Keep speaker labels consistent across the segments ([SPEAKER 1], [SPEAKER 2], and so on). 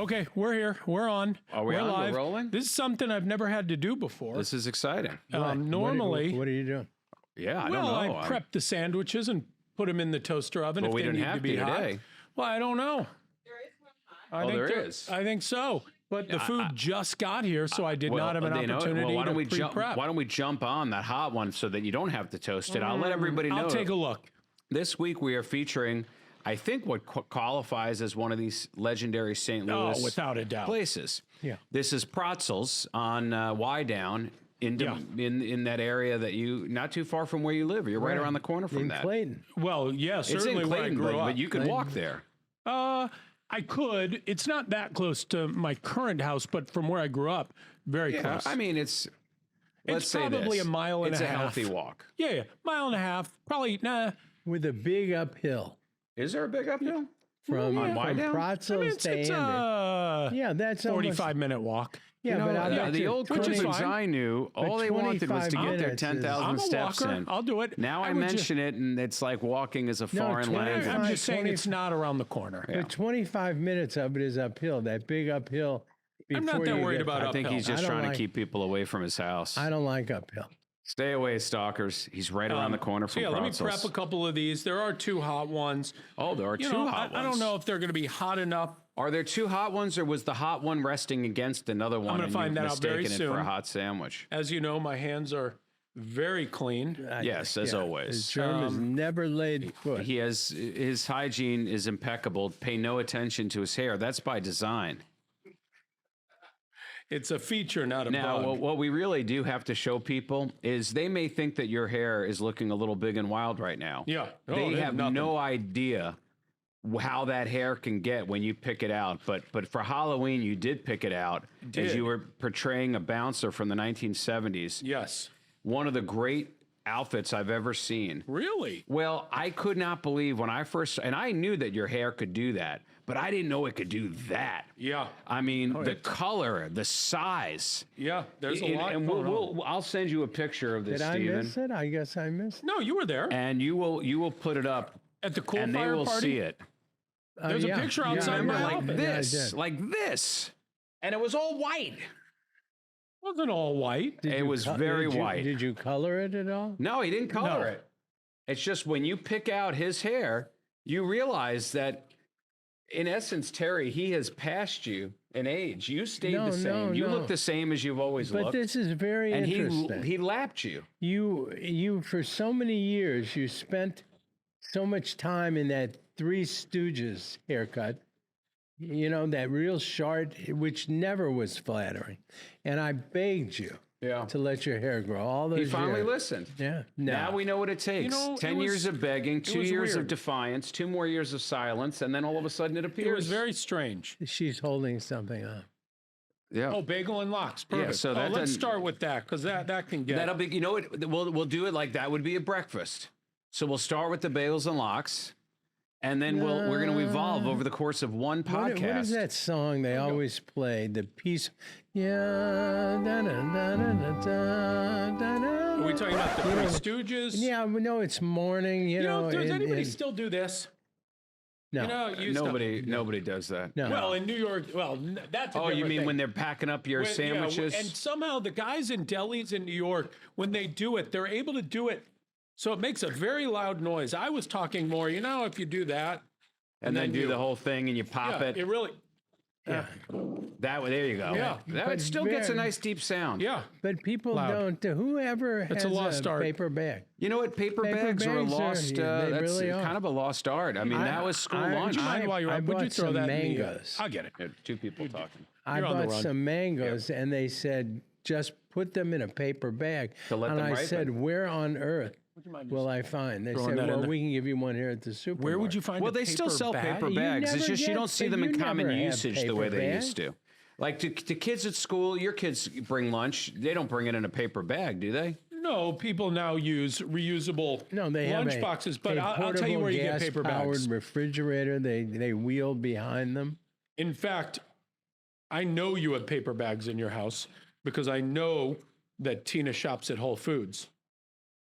[SPEAKER 1] Okay, we're here. We're on.
[SPEAKER 2] Are we
[SPEAKER 1] we're
[SPEAKER 2] on?
[SPEAKER 1] live.
[SPEAKER 2] We're rolling?
[SPEAKER 1] This is something I've never had to do before.
[SPEAKER 2] This is exciting.
[SPEAKER 1] Normally,
[SPEAKER 3] What are you doing?
[SPEAKER 2] Yeah, I don't
[SPEAKER 1] well,
[SPEAKER 2] know.
[SPEAKER 1] I prep the sandwiches and put them in the toaster oven
[SPEAKER 2] But
[SPEAKER 1] if
[SPEAKER 2] we
[SPEAKER 1] they
[SPEAKER 2] didn't
[SPEAKER 1] need
[SPEAKER 2] have
[SPEAKER 1] to be
[SPEAKER 2] to
[SPEAKER 1] hot.
[SPEAKER 2] today.
[SPEAKER 1] Well, I don't know.
[SPEAKER 2] There is.
[SPEAKER 1] I think so. But the food just got here, so I did not have an opportunity
[SPEAKER 2] why don't we
[SPEAKER 1] to pre-prep.
[SPEAKER 2] Why don't we jump on that hot one so that you don't have to toast it? I'll let everybody know.
[SPEAKER 1] I'll take a look.
[SPEAKER 2] This week we are featuring, I think, what qualifies as one of these legendary St. Louis
[SPEAKER 1] without a doubt.
[SPEAKER 2] places.
[SPEAKER 3] Yeah.
[SPEAKER 2] This is Protzel's on Y Down in that area that you, not too far from where you live. You're right around the corner from
[SPEAKER 3] In
[SPEAKER 2] that.
[SPEAKER 3] Clayton.
[SPEAKER 1] Well, yeah,
[SPEAKER 2] It's
[SPEAKER 1] certainly
[SPEAKER 2] in Clayton,
[SPEAKER 1] where I grew up.
[SPEAKER 2] but you could walk there.
[SPEAKER 1] I could. It's not that close to my current house, but from where I grew up, very close.
[SPEAKER 2] I mean, let's say
[SPEAKER 1] probably
[SPEAKER 2] this.
[SPEAKER 1] a mile and
[SPEAKER 2] it's
[SPEAKER 1] a half.
[SPEAKER 2] It's a healthy walk.
[SPEAKER 1] Yeah, mile and a half. Probably,
[SPEAKER 3] With a big uphill.
[SPEAKER 2] Is there a big uphill?
[SPEAKER 3] From
[SPEAKER 2] Wydown?
[SPEAKER 3] Protzel's to
[SPEAKER 1] it's
[SPEAKER 3] Andon. Yeah, that's almost...
[SPEAKER 1] 45-minute walk.
[SPEAKER 3] Yeah, but I bet
[SPEAKER 2] the
[SPEAKER 3] you
[SPEAKER 2] old
[SPEAKER 3] 20
[SPEAKER 2] coaches I knew, all they wanted was to
[SPEAKER 3] 25
[SPEAKER 2] get their
[SPEAKER 3] minutes is-
[SPEAKER 2] 10,000
[SPEAKER 1] I'm a
[SPEAKER 2] steps
[SPEAKER 1] walker.
[SPEAKER 2] in.
[SPEAKER 1] I'll do it.
[SPEAKER 2] Now I
[SPEAKER 1] would
[SPEAKER 2] mention it, and it's like walking is a foreign
[SPEAKER 3] 20
[SPEAKER 2] language.
[SPEAKER 1] I'm just saying
[SPEAKER 3] 20
[SPEAKER 1] it's not around the corner.
[SPEAKER 3] But 25 minutes of it is uphill, that big uphill.
[SPEAKER 1] I'm not that worried about
[SPEAKER 2] I think
[SPEAKER 1] uphill.
[SPEAKER 2] he's just
[SPEAKER 3] I don't
[SPEAKER 2] trying
[SPEAKER 3] like-
[SPEAKER 2] to keep people away from his house.
[SPEAKER 3] I don't like uphill.
[SPEAKER 2] Stay away, stalkers. He's right around the corner from
[SPEAKER 1] let me
[SPEAKER 2] Protzel's.
[SPEAKER 1] prep a couple of these. There are two hot ones.
[SPEAKER 2] Oh, there are
[SPEAKER 1] You
[SPEAKER 2] two
[SPEAKER 1] know,
[SPEAKER 2] hot ones.
[SPEAKER 1] I don't know if they're going to be hot enough.
[SPEAKER 2] Are there two hot ones, or was the hot one resting against another one?
[SPEAKER 1] gonna
[SPEAKER 2] and
[SPEAKER 1] find
[SPEAKER 2] you've
[SPEAKER 1] that out very
[SPEAKER 2] mistaken it for a
[SPEAKER 1] soon.
[SPEAKER 2] hot sandwich?
[SPEAKER 1] As you know, my hands are very clean.
[SPEAKER 2] Yes, as always.
[SPEAKER 3] His germ has never laid foot.
[SPEAKER 2] He has his hygiene is impeccable. Pay no attention to his hair. That's by design.
[SPEAKER 1] It's a feature, not a
[SPEAKER 2] Now,
[SPEAKER 1] bug.
[SPEAKER 2] what we really do have to show people is they may think that your hair is looking a little big and wild right now.
[SPEAKER 1] Yeah. Oh,
[SPEAKER 2] They
[SPEAKER 1] there's
[SPEAKER 2] have
[SPEAKER 1] nothing.
[SPEAKER 2] no idea how that hair can get when you pick it out. But for Halloween, you did pick it out as you were portraying a bouncer from the 1970s.
[SPEAKER 1] Yes.
[SPEAKER 2] One of the great outfits I've ever seen.
[SPEAKER 1] Really?
[SPEAKER 2] Well, I could not believe when I first, and I knew that your hair could do that, but I didn't know it could do that.
[SPEAKER 1] Yeah.
[SPEAKER 2] I mean, the color, the size.
[SPEAKER 1] Yeah. There's a lot.
[SPEAKER 2] And I'll send you a picture of this,
[SPEAKER 3] Did I
[SPEAKER 2] Steven.
[SPEAKER 3] miss it? I guess I missed it.
[SPEAKER 1] No, you were there
[SPEAKER 2] And you will put it up,
[SPEAKER 1] at the cool
[SPEAKER 2] and they
[SPEAKER 1] fire
[SPEAKER 2] will
[SPEAKER 1] party.
[SPEAKER 2] see it.
[SPEAKER 1] There's a picture outside
[SPEAKER 3] I
[SPEAKER 1] my
[SPEAKER 3] remember.
[SPEAKER 1] office.
[SPEAKER 3] Yeah, I
[SPEAKER 2] This,
[SPEAKER 3] did.
[SPEAKER 2] like this, and it was all white.
[SPEAKER 1] Wasn't all white.
[SPEAKER 3] Did
[SPEAKER 2] It
[SPEAKER 3] you
[SPEAKER 2] was very
[SPEAKER 3] did you-
[SPEAKER 2] white.
[SPEAKER 3] Did you color it at all?
[SPEAKER 2] No, he didn't color
[SPEAKER 1] No.
[SPEAKER 2] it. It's just when you pick out his hair, you realize that, in essence, Terry, he has passed you in age. You stayed
[SPEAKER 3] No,
[SPEAKER 2] the same.
[SPEAKER 3] no,
[SPEAKER 2] You
[SPEAKER 3] no.
[SPEAKER 2] look the same as you've always
[SPEAKER 3] But
[SPEAKER 2] looked.
[SPEAKER 3] this is very
[SPEAKER 2] and
[SPEAKER 3] interesting.
[SPEAKER 2] he lapped you.
[SPEAKER 3] You for so many years, you spent so much time in that Three Stooges haircut, you know, that real short, which never was flattering. And I begged you to let your hair grow all those
[SPEAKER 2] He finally
[SPEAKER 3] years.
[SPEAKER 2] listened.
[SPEAKER 3] Yeah.
[SPEAKER 2] Now we know what it takes.
[SPEAKER 1] know,
[SPEAKER 2] 10
[SPEAKER 1] it was-
[SPEAKER 2] years of begging, 2
[SPEAKER 1] was
[SPEAKER 2] years of
[SPEAKER 1] weird.
[SPEAKER 2] defiance, 2 more years of silence, and then all of a sudden it appears.
[SPEAKER 1] It was very strange.
[SPEAKER 3] She's holding something up.
[SPEAKER 2] Yeah.
[SPEAKER 1] Oh, bagel and lox. Perfect.
[SPEAKER 2] so that
[SPEAKER 1] let's
[SPEAKER 2] doesn't-
[SPEAKER 1] start with that because that can get.
[SPEAKER 2] That'll be, you know what, we'll do it like that would be a breakfast. So we'll start with the bagels and lox, and then we're going to evolve over the course of one podcast.
[SPEAKER 3] What is that song they always play? The piece. Yeah. Da, da, da, da, da, da, da,
[SPEAKER 1] Are we talking about the
[SPEAKER 3] You know,
[SPEAKER 1] Three Stooges?
[SPEAKER 3] Yeah, we know it's morning. You know,
[SPEAKER 1] does anybody
[SPEAKER 3] and-
[SPEAKER 1] still do this?
[SPEAKER 3] no.
[SPEAKER 1] You know, you still-
[SPEAKER 2] Nobody does that.
[SPEAKER 3] No.
[SPEAKER 1] Well, in New York, that's a
[SPEAKER 2] Oh, you
[SPEAKER 1] different
[SPEAKER 2] mean
[SPEAKER 1] thing.
[SPEAKER 2] when they're packing up your
[SPEAKER 1] When- yeah,
[SPEAKER 2] sandwiches?
[SPEAKER 1] and somehow the guys in delis in New York, when they do it, they're able to do it so it makes a very loud noise. I was talking more, if you do that.
[SPEAKER 2] And then do
[SPEAKER 1] you-
[SPEAKER 2] the whole thing and you pop
[SPEAKER 1] Yeah,
[SPEAKER 2] it.
[SPEAKER 1] it really,
[SPEAKER 2] That way, there you go.
[SPEAKER 1] Yeah.
[SPEAKER 2] That
[SPEAKER 3] But
[SPEAKER 2] still gets a
[SPEAKER 3] very-
[SPEAKER 2] nice deep sound.
[SPEAKER 1] yeah.
[SPEAKER 3] But people
[SPEAKER 1] Loud.
[SPEAKER 3] don't. Whoever has
[SPEAKER 1] It's a lost art.
[SPEAKER 3] paper bag.
[SPEAKER 2] You know what? Paper
[SPEAKER 3] Paper
[SPEAKER 2] bags are a
[SPEAKER 3] bags are-
[SPEAKER 2] lost.
[SPEAKER 3] yeah, they
[SPEAKER 2] That's
[SPEAKER 3] really are.
[SPEAKER 2] kind of a lost art. I mean, that was school
[SPEAKER 3] I-
[SPEAKER 2] lunch.
[SPEAKER 1] Would you mind while you're
[SPEAKER 3] I
[SPEAKER 1] up? Would you
[SPEAKER 3] bought
[SPEAKER 1] throw
[SPEAKER 3] some
[SPEAKER 1] that in the,
[SPEAKER 3] mangoes.
[SPEAKER 1] I'll get it.
[SPEAKER 2] Yeah, 2 people talking.
[SPEAKER 3] I
[SPEAKER 1] You're on the
[SPEAKER 3] bought
[SPEAKER 1] run.
[SPEAKER 3] some mangoes, and they said just put them in a paper bag.
[SPEAKER 2] To let
[SPEAKER 3] and
[SPEAKER 2] them
[SPEAKER 3] I
[SPEAKER 2] ripen.
[SPEAKER 3] said, where on earth will I find? They said,
[SPEAKER 1] that in
[SPEAKER 3] well,
[SPEAKER 1] there?
[SPEAKER 3] we can give you one here at the supermarket.
[SPEAKER 1] Where would you find
[SPEAKER 2] Well,
[SPEAKER 1] a
[SPEAKER 2] they still
[SPEAKER 1] paper
[SPEAKER 2] sell
[SPEAKER 1] bag?
[SPEAKER 2] paper
[SPEAKER 3] You
[SPEAKER 2] bags. It's
[SPEAKER 3] never
[SPEAKER 2] just you
[SPEAKER 3] get-
[SPEAKER 2] don't see
[SPEAKER 3] but
[SPEAKER 2] them in
[SPEAKER 3] you
[SPEAKER 2] common
[SPEAKER 3] never have
[SPEAKER 2] usage the way
[SPEAKER 3] paper
[SPEAKER 2] they
[SPEAKER 3] bags.
[SPEAKER 2] used to. Like to kids at school, your kids bring lunch. They don't bring it in a paper bag, do they?
[SPEAKER 1] No, people now use reusable
[SPEAKER 3] No, they have
[SPEAKER 1] lunch
[SPEAKER 3] a,
[SPEAKER 1] boxes, but
[SPEAKER 3] a
[SPEAKER 1] I'll tell you where you get paper
[SPEAKER 3] portable
[SPEAKER 1] bags.
[SPEAKER 3] gas-powered refrigerator. They wheel behind them.
[SPEAKER 1] In fact, I know you have paper bags in your house because I know that Tina shops at Whole Foods.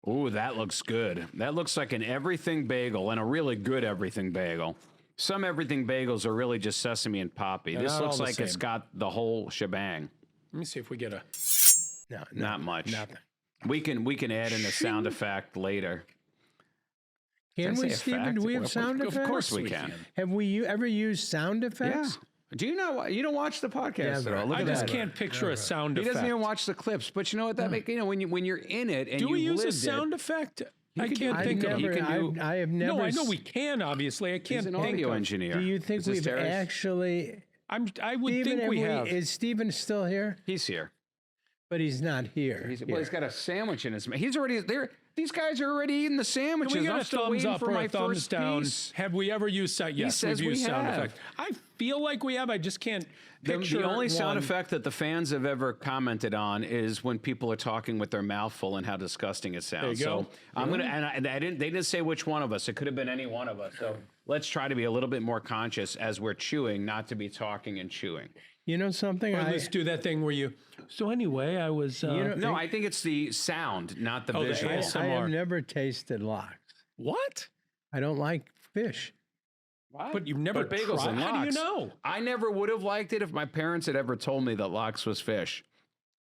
[SPEAKER 2] Ooh, that looks good. That looks like an everything bagel and a really good everything bagel. Some everything bagels are really just sesame and poppy. This
[SPEAKER 1] not all
[SPEAKER 2] looks
[SPEAKER 1] the
[SPEAKER 2] like it's
[SPEAKER 1] same.
[SPEAKER 2] got the whole shebang.
[SPEAKER 1] Let me see if we get a.
[SPEAKER 3] No,
[SPEAKER 2] Not much.
[SPEAKER 3] Nothing.
[SPEAKER 2] We can add in a sound effect later.
[SPEAKER 3] Can
[SPEAKER 2] Did I
[SPEAKER 3] we,
[SPEAKER 2] say
[SPEAKER 3] Stephen?
[SPEAKER 2] effect?
[SPEAKER 3] Do we have
[SPEAKER 2] Of
[SPEAKER 3] sound
[SPEAKER 2] course-
[SPEAKER 3] effects?
[SPEAKER 2] Of course we can.
[SPEAKER 3] Have we ever used sound
[SPEAKER 2] Yeah.
[SPEAKER 3] effects?
[SPEAKER 2] Do you know? You don't watch the podcast at all. Look
[SPEAKER 1] I
[SPEAKER 2] at
[SPEAKER 1] just
[SPEAKER 2] that.
[SPEAKER 1] can't picture a sound
[SPEAKER 2] He
[SPEAKER 1] effect.
[SPEAKER 2] doesn't even watch the clips. But you know what that make? You know when you're in it and
[SPEAKER 1] Do
[SPEAKER 2] you
[SPEAKER 1] we use a
[SPEAKER 2] lived
[SPEAKER 1] sound
[SPEAKER 2] it,
[SPEAKER 1] effect? I
[SPEAKER 2] could do-
[SPEAKER 1] can't
[SPEAKER 2] I've
[SPEAKER 1] think of
[SPEAKER 2] never-
[SPEAKER 1] it.
[SPEAKER 2] You can do-
[SPEAKER 3] I have never.
[SPEAKER 1] No, I know we can. Obviously, I
[SPEAKER 2] he's
[SPEAKER 1] can't
[SPEAKER 2] an
[SPEAKER 1] think
[SPEAKER 2] audio
[SPEAKER 1] of.
[SPEAKER 2] engineer.
[SPEAKER 3] Do you think
[SPEAKER 2] Is this
[SPEAKER 3] we've
[SPEAKER 2] Terrence?
[SPEAKER 3] actually?
[SPEAKER 1] I would
[SPEAKER 3] Stephen,
[SPEAKER 1] think we have.
[SPEAKER 3] Is Stephen still here?
[SPEAKER 2] He's here.
[SPEAKER 3] But he's not here.
[SPEAKER 2] He's got a sandwich in his mouth. He's already there. These guys are already eating the sandwiches.
[SPEAKER 1] Can we get
[SPEAKER 2] I'm
[SPEAKER 1] a
[SPEAKER 2] still
[SPEAKER 1] thumbs
[SPEAKER 2] waiting
[SPEAKER 1] up
[SPEAKER 2] for
[SPEAKER 1] or
[SPEAKER 2] my
[SPEAKER 1] a thumbs
[SPEAKER 2] first
[SPEAKER 1] down?
[SPEAKER 2] piece.
[SPEAKER 1] Have we ever used sound? Yes,
[SPEAKER 2] says
[SPEAKER 1] we've used
[SPEAKER 2] we
[SPEAKER 1] sound
[SPEAKER 2] have.
[SPEAKER 1] effect. I feel like we have. I just can't picture
[SPEAKER 2] The only sound
[SPEAKER 1] one.
[SPEAKER 2] effect that the fans have ever commented on is when people are talking with their mouth full and how disgusting it sounds.
[SPEAKER 1] There you
[SPEAKER 2] So I'm gonna, and I didn't. They didn't say which one of us. It could have been any one of us. So let's try to be a little bit more conscious as we're chewing, not to be talking and chewing.
[SPEAKER 3] You know something?
[SPEAKER 1] Or let's do that thing where you. So anyway, I was.
[SPEAKER 2] No, I think it's the sound, not the
[SPEAKER 1] Oh, the
[SPEAKER 2] visual.
[SPEAKER 1] ASMR.
[SPEAKER 3] I have never tasted lox.
[SPEAKER 1] What?
[SPEAKER 3] I don't like fish.
[SPEAKER 1] But you've never
[SPEAKER 2] But bagels
[SPEAKER 1] tried.
[SPEAKER 2] and
[SPEAKER 1] How do you
[SPEAKER 2] lox.
[SPEAKER 1] know?
[SPEAKER 2] I never would have liked it if my parents had ever told me that lox was fish.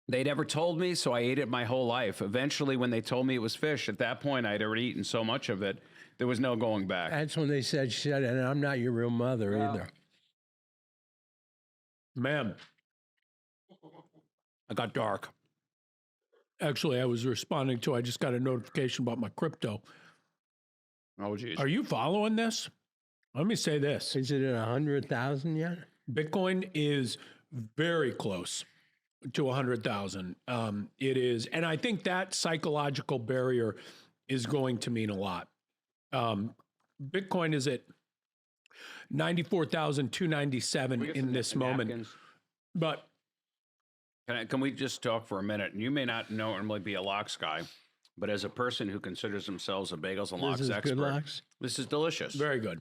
[SPEAKER 2] They never told me, so I ate it my whole life. Eventually, when they told me it was fish, at that point, I'd already eaten so much of it, there was no going back.
[SPEAKER 3] That's when they said, "Shit, and I'm not your real mother either."
[SPEAKER 1] Ma'am, I got dark. Actually, I was responding to. I just got a notification about my crypto.
[SPEAKER 2] Oh, geez.
[SPEAKER 1] Are you following this? Let me say this.
[SPEAKER 3] Is it at 100,000 yet?
[SPEAKER 1] Bitcoin is very close to 100,000. It is, and I think that psychological barrier is going to mean a lot. Bitcoin is at 94,297 in this moment.
[SPEAKER 2] Napkins.
[SPEAKER 1] But
[SPEAKER 2] Can we just talk for a minute? You may not normally be a lox guy, but as a person who considers themselves a bagels and lox
[SPEAKER 3] This is
[SPEAKER 2] expert,
[SPEAKER 3] good lox.
[SPEAKER 2] this is delicious.
[SPEAKER 1] very good.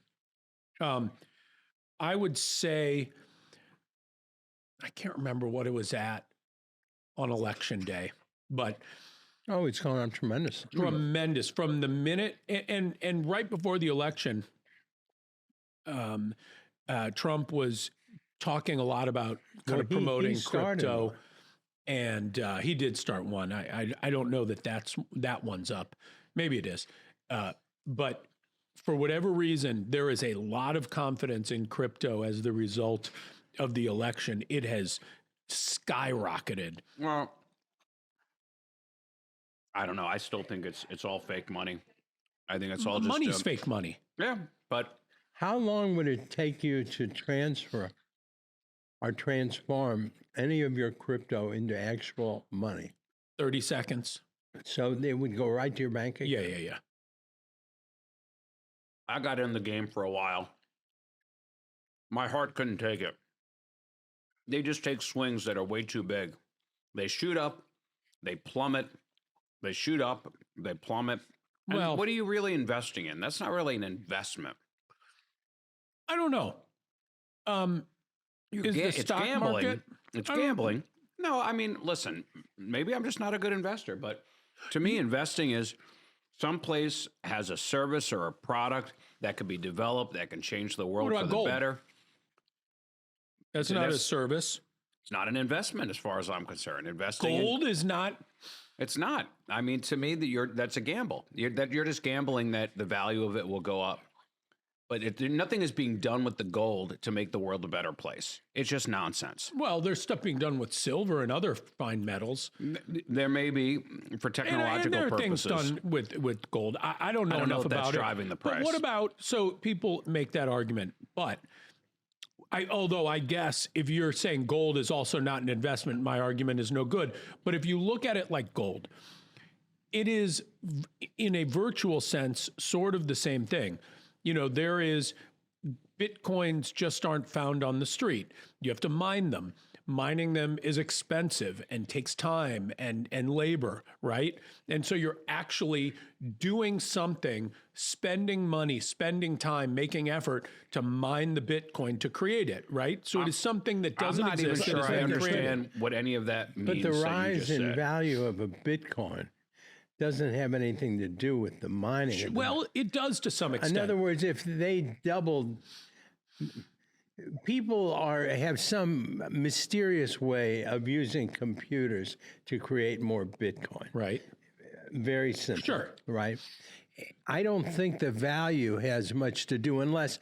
[SPEAKER 1] I would say, I can't remember what it was at on election day, but
[SPEAKER 3] Oh, it's going on tremendously.
[SPEAKER 1] tremendous from the minute and right before the election. Trump was talking a lot about kind of
[SPEAKER 3] Well, he
[SPEAKER 1] promoting
[SPEAKER 3] started
[SPEAKER 1] crypto,
[SPEAKER 3] one.
[SPEAKER 1] and he did start one. I don't know that one's up. Maybe it is, but for whatever reason, there is a lot of confidence in crypto as the result of the election. It has skyrocketed.
[SPEAKER 2] Well, I don't know. I still think it's all fake money. I think it's all just
[SPEAKER 1] Money's fake money.
[SPEAKER 2] Yeah, but
[SPEAKER 3] How long would it take you to transfer or transform any of your crypto into actual money?
[SPEAKER 1] 30 seconds.
[SPEAKER 3] So they would go right to your bank account?
[SPEAKER 1] Yeah.
[SPEAKER 2] I got in the game for a while. My heart couldn't take it. They just take swings that are way too big. They shoot up, they plummet, they shoot up, they plummet. And
[SPEAKER 1] Well-
[SPEAKER 2] what are you really investing in? That's not really an investment.
[SPEAKER 1] I don't know. Is the
[SPEAKER 2] It's
[SPEAKER 1] stock
[SPEAKER 2] gambling.
[SPEAKER 1] market?
[SPEAKER 2] It's
[SPEAKER 1] I don't-
[SPEAKER 2] gambling. No, I mean, listen, maybe I'm just not a good investor, but to me, investing is someplace has a service or a product that could be developed that can change the world
[SPEAKER 1] What
[SPEAKER 2] for
[SPEAKER 1] about
[SPEAKER 2] the
[SPEAKER 1] gold?
[SPEAKER 2] better.
[SPEAKER 1] That's
[SPEAKER 2] So
[SPEAKER 1] not a
[SPEAKER 2] that's-
[SPEAKER 1] service.
[SPEAKER 2] It's not an investment as far as I'm concerned. Investing in-
[SPEAKER 1] Gold is not.
[SPEAKER 2] it's not. I mean, to me, that's a gamble. You're just gambling that the value of it will go up. But nothing is being done with the gold to make the world a better place. It's just nonsense.
[SPEAKER 1] Well, there's stuff being done with silver and other fine metals.
[SPEAKER 2] There may be for
[SPEAKER 1] And
[SPEAKER 2] technological
[SPEAKER 1] there are
[SPEAKER 2] purposes.
[SPEAKER 1] things done with gold. I don't know
[SPEAKER 2] I don't know
[SPEAKER 1] enough
[SPEAKER 2] if that's
[SPEAKER 1] about it.
[SPEAKER 2] driving the
[SPEAKER 1] But
[SPEAKER 2] price.
[SPEAKER 1] what about, so people make that argument, but although I guess if you're saying gold is also not an investment, my argument is no good. But if you look at it like gold, it is in a virtual sense sort of the same thing. You know, there is Bitcoins just aren't found on the street. You have to mine them. Mining them is expensive and takes time and labor, right? And so you're actually doing something, spending money, spending time, making effort to mine the Bitcoin to create it, right? So it is something that
[SPEAKER 2] I'm
[SPEAKER 1] doesn't
[SPEAKER 2] not even
[SPEAKER 1] exist. that
[SPEAKER 2] sure
[SPEAKER 1] has
[SPEAKER 2] I
[SPEAKER 1] been created.
[SPEAKER 2] understand what any of that means.
[SPEAKER 3] But the
[SPEAKER 2] that you
[SPEAKER 3] rise
[SPEAKER 2] just
[SPEAKER 3] in
[SPEAKER 2] said.
[SPEAKER 3] value of a Bitcoin doesn't have anything to do with the mining. of the-
[SPEAKER 1] Well, it does to some extent.
[SPEAKER 3] In other words, if they doubled people have some mysterious way of using computers to create more Bitcoin.
[SPEAKER 1] Right.
[SPEAKER 3] Very simple.
[SPEAKER 1] Sure.
[SPEAKER 3] Right. I don't think the value has much to do unless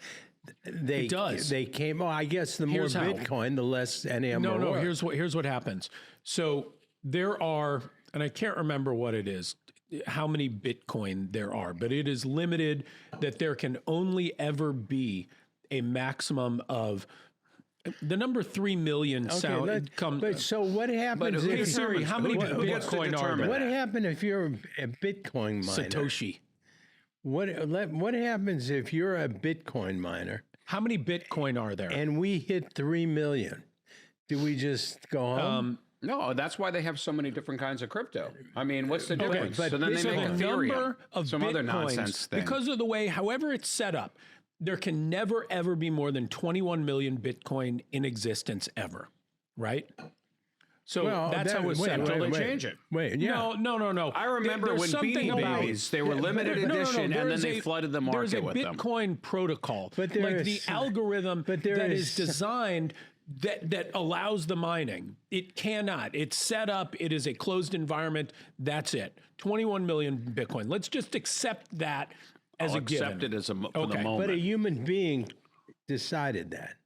[SPEAKER 1] It does.
[SPEAKER 3] they came. Oh, I guess the more
[SPEAKER 1] Here's how.
[SPEAKER 3] Bitcoin, the less any of them are
[SPEAKER 1] No.
[SPEAKER 3] worth.
[SPEAKER 1] Here's what happens. So there are, and I can't remember what it is, how many Bitcoin there are, but it is limited that there can only ever be a maximum of the number 3 million sound.
[SPEAKER 3] But so what happens
[SPEAKER 1] Hey
[SPEAKER 3] if
[SPEAKER 1] Siri, how many
[SPEAKER 2] who gets to
[SPEAKER 1] Bitcoin are
[SPEAKER 2] determine
[SPEAKER 1] there?
[SPEAKER 3] what happened if you're a Bitcoin miner?
[SPEAKER 1] Satoshi.
[SPEAKER 3] What happens if you're a Bitcoin miner
[SPEAKER 1] How many Bitcoin are there?
[SPEAKER 3] and we hit 3 million? Do we just go home?
[SPEAKER 2] No, that's why they have so many different kinds of crypto. I mean, what's the difference?
[SPEAKER 3] but
[SPEAKER 2] So then they
[SPEAKER 1] So
[SPEAKER 2] make
[SPEAKER 1] the
[SPEAKER 2] Ethereum,
[SPEAKER 1] number of
[SPEAKER 2] some
[SPEAKER 1] Bitcoins,
[SPEAKER 2] other nonsense thing.
[SPEAKER 1] because of the way, however it's set up, there can never ever be more than 21 million Bitcoin in existence ever, right? So that's how it's set up.
[SPEAKER 2] Until they change it.
[SPEAKER 3] Wait, yeah.
[SPEAKER 1] No.
[SPEAKER 2] I remember
[SPEAKER 1] There's
[SPEAKER 2] when
[SPEAKER 1] something
[SPEAKER 2] Beanie
[SPEAKER 1] about-
[SPEAKER 2] Babies, they were limited
[SPEAKER 1] No,
[SPEAKER 2] edition, and
[SPEAKER 1] there
[SPEAKER 2] then
[SPEAKER 1] is
[SPEAKER 2] they
[SPEAKER 1] a-
[SPEAKER 2] flooded the
[SPEAKER 1] There's a
[SPEAKER 2] market with them.
[SPEAKER 1] Bitcoin protocol,
[SPEAKER 3] But there
[SPEAKER 1] like
[SPEAKER 3] is-
[SPEAKER 1] the algorithm
[SPEAKER 3] but there
[SPEAKER 1] that
[SPEAKER 3] is-
[SPEAKER 1] is designed that allows the mining. It cannot. It's set up. It is a closed environment. That's it. 21 million Bitcoin. Let's just accept that as
[SPEAKER 2] I'll
[SPEAKER 1] a given.
[SPEAKER 2] accept it as for the
[SPEAKER 1] Okay.
[SPEAKER 2] moment.
[SPEAKER 3] But a human being decided that.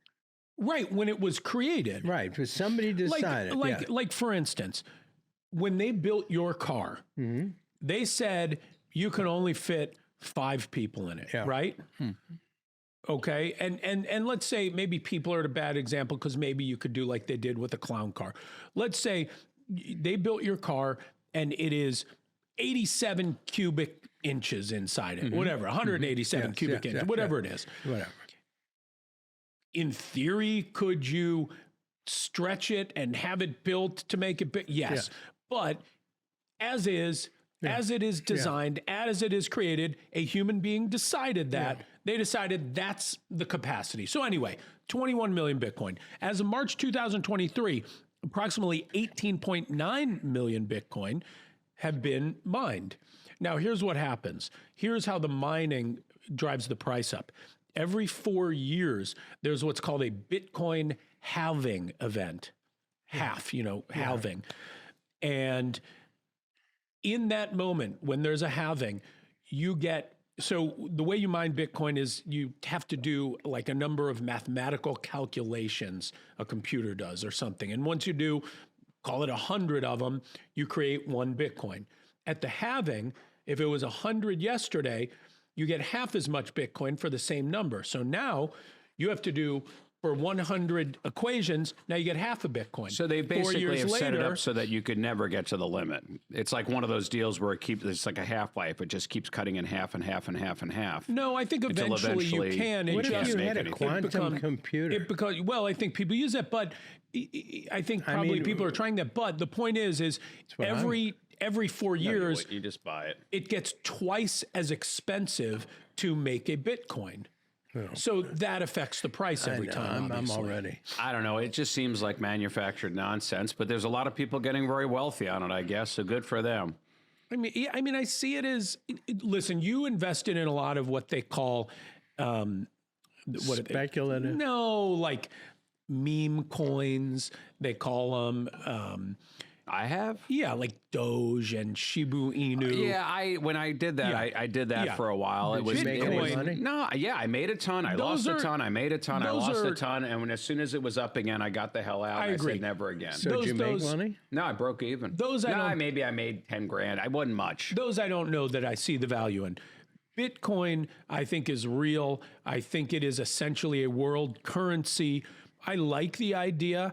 [SPEAKER 1] Right, when it was created.
[SPEAKER 3] Right. But somebody decided. yeah.
[SPEAKER 1] Like for instance, when they built your car,
[SPEAKER 3] Mm-hmm.
[SPEAKER 1] they said you can only fit 5 people in it,
[SPEAKER 3] Yeah.
[SPEAKER 1] right? Okay, and let's say maybe people are a bad example because maybe you could do like they did with the clown car. Let's say they built your car and it is 87 cubic inches inside it, whatever, 187
[SPEAKER 3] Yes,
[SPEAKER 1] cubic
[SPEAKER 3] yeah,
[SPEAKER 1] inches,
[SPEAKER 3] yeah,
[SPEAKER 1] whatever it is.
[SPEAKER 3] Whatever.
[SPEAKER 1] In theory, could you stretch it and have it built to make it big? Yes. But as is, as it is designed, as it is created, a human being decided that. They decided that's the capacity. So anyway, 21 million Bitcoin. As of March 2023, approximately 18.9 million Bitcoin have been mined. Now, here's what happens. Here's how the mining drives the price up. Every 4 years, there's what's called a Bitcoin halving event. Halving. And in that moment, when there's a halving, you get, so the way you mine Bitcoin is you have to do like a number of mathematical calculations a computer does or something. And once you do, call it 100 of them, you create 1 Bitcoin. At the halving, if it was 100 yesterday, you get half as much Bitcoin for the same number. So now you have to do, for 100 equations, now you get half a Bitcoin.
[SPEAKER 2] So they
[SPEAKER 1] 4
[SPEAKER 2] basically
[SPEAKER 1] years
[SPEAKER 2] have set it
[SPEAKER 1] later-
[SPEAKER 2] up so that you could never get to the limit. It's like one of those deals where it's like a half-life. It just keeps cutting in half and half and half and half.
[SPEAKER 1] No, I think
[SPEAKER 2] Until
[SPEAKER 1] eventually you
[SPEAKER 2] eventually
[SPEAKER 1] can.
[SPEAKER 2] you
[SPEAKER 3] What if
[SPEAKER 2] can't
[SPEAKER 3] you
[SPEAKER 2] make
[SPEAKER 3] had a
[SPEAKER 2] anything.
[SPEAKER 3] quantum computer?
[SPEAKER 1] Well, I think people use it, but I think probably
[SPEAKER 3] mean,
[SPEAKER 1] people are trying that. But the point is
[SPEAKER 3] what
[SPEAKER 1] every 4 years,
[SPEAKER 2] You just buy it.
[SPEAKER 1] it gets twice as expensive to make a Bitcoin. So that affects the price every time.
[SPEAKER 3] I'm
[SPEAKER 1] obviously.
[SPEAKER 3] already.
[SPEAKER 2] I don't know. It just seems like manufactured nonsense, but there's a lot of people getting very wealthy on it, I guess. So good for them.
[SPEAKER 1] I mean, I see it as. Listen, you invested in a lot of what they call,
[SPEAKER 3] Speculative.
[SPEAKER 1] No, like meme coins. They call them.
[SPEAKER 2] I have.
[SPEAKER 1] Yeah, like Doge and Shibu Inu.
[SPEAKER 2] Yeah, when I did that,
[SPEAKER 1] Yeah.
[SPEAKER 2] I did that
[SPEAKER 1] Yeah.
[SPEAKER 2] for a while.
[SPEAKER 3] Did you make any
[SPEAKER 1] Bitcoin.
[SPEAKER 3] money?
[SPEAKER 2] No, yeah, I made a ton. I
[SPEAKER 1] Those
[SPEAKER 2] lost a
[SPEAKER 1] are-
[SPEAKER 2] ton. I made a ton. I
[SPEAKER 1] those
[SPEAKER 2] lost
[SPEAKER 1] are-
[SPEAKER 2] a ton. And as soon as it was up again, I got the hell out.
[SPEAKER 1] I
[SPEAKER 2] and
[SPEAKER 1] agree.
[SPEAKER 2] I said never again.
[SPEAKER 3] So did you make money?
[SPEAKER 2] No, I broke even.
[SPEAKER 1] Those I don't-
[SPEAKER 2] maybe I made 10 grand. I wasn't much.
[SPEAKER 1] Those I don't know that I see the value in. Bitcoin, I think, is real. I think it is essentially a world currency. I like the idea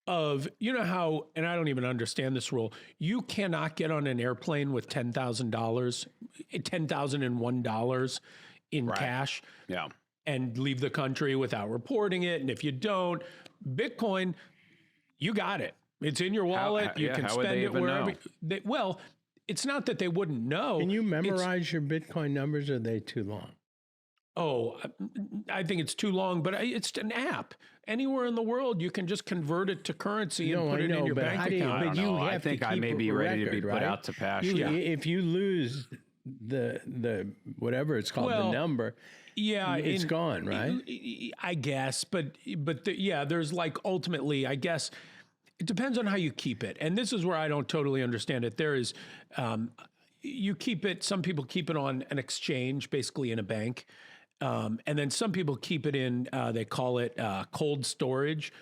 [SPEAKER 1] of, you know how, and I don't even understand this rule, you cannot get on an airplane with $10,000, $10,001 in cash
[SPEAKER 2] Yeah.
[SPEAKER 1] and leave the country without reporting it. And if you don't, Bitcoin, you got it. It's in your wallet. You can
[SPEAKER 2] how would
[SPEAKER 1] spend
[SPEAKER 2] they
[SPEAKER 1] it
[SPEAKER 2] even
[SPEAKER 1] wherever.
[SPEAKER 2] know?
[SPEAKER 1] Well, it's not that they wouldn't know.
[SPEAKER 3] Can you
[SPEAKER 1] It's-
[SPEAKER 3] memorize your Bitcoin numbers? Or are they too long?
[SPEAKER 1] Oh, I think it's too long, but it's an app. Anywhere in the world, you can just convert it to currency and
[SPEAKER 3] No,
[SPEAKER 1] put
[SPEAKER 3] I
[SPEAKER 1] it in
[SPEAKER 3] know,
[SPEAKER 1] your
[SPEAKER 3] but
[SPEAKER 1] bank
[SPEAKER 3] how do you?
[SPEAKER 1] account.
[SPEAKER 3] But
[SPEAKER 2] I don't
[SPEAKER 3] you
[SPEAKER 2] know. I
[SPEAKER 3] have
[SPEAKER 2] think
[SPEAKER 3] to
[SPEAKER 2] I
[SPEAKER 3] keep
[SPEAKER 2] may be
[SPEAKER 3] a
[SPEAKER 2] ready to be
[SPEAKER 3] record,
[SPEAKER 2] put
[SPEAKER 3] right?
[SPEAKER 2] out to pasture.
[SPEAKER 3] If you lose the whatever it's called,
[SPEAKER 1] Well,
[SPEAKER 3] the number,
[SPEAKER 1] Yeah,
[SPEAKER 3] it's gone, right?
[SPEAKER 1] I guess, but yeah, there's like ultimately, I guess it depends on how you keep it, and this is where I don't totally understand it. There is, you keep it. Some people keep it on an exchange, basically in a bank, and then some people keep it in. They call it cold storage.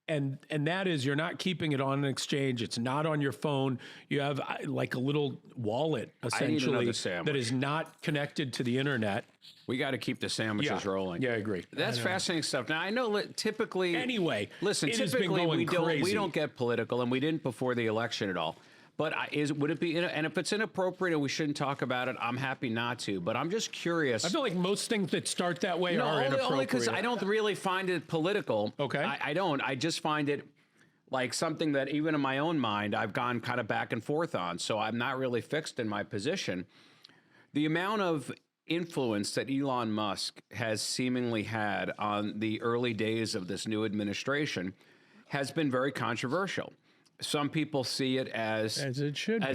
[SPEAKER 1] And that is, you're not keeping it on an exchange. It's not on your phone. You have like a little wallet essentially that
[SPEAKER 2] sandwich.
[SPEAKER 1] is not connected to the internet.
[SPEAKER 2] We got to keep the sandwiches rolling.
[SPEAKER 1] Yeah, I agree.
[SPEAKER 2] That's fascinating stuff. Now I know typically.
[SPEAKER 1] Anyway,
[SPEAKER 2] listen.
[SPEAKER 1] it has been
[SPEAKER 2] Typically,
[SPEAKER 1] going
[SPEAKER 2] we
[SPEAKER 1] crazy.
[SPEAKER 2] don't get political, and we didn't before the election at all. But would it be? And if it's inappropriate and we shouldn't talk about it, I'm happy not to. But I'm just curious.
[SPEAKER 1] I feel like most things that start that way are inappropriate.
[SPEAKER 2] Only because I don't really find it political.
[SPEAKER 1] Okay.
[SPEAKER 2] I don't. I just find it like something that even in my own mind I've gone kind of back and forth on. So I'm not really fixed in my position. The amount of influence that Elon Musk has seemingly had on the early days of this new administration has been very controversial. Some people see it as
[SPEAKER 3] it should be.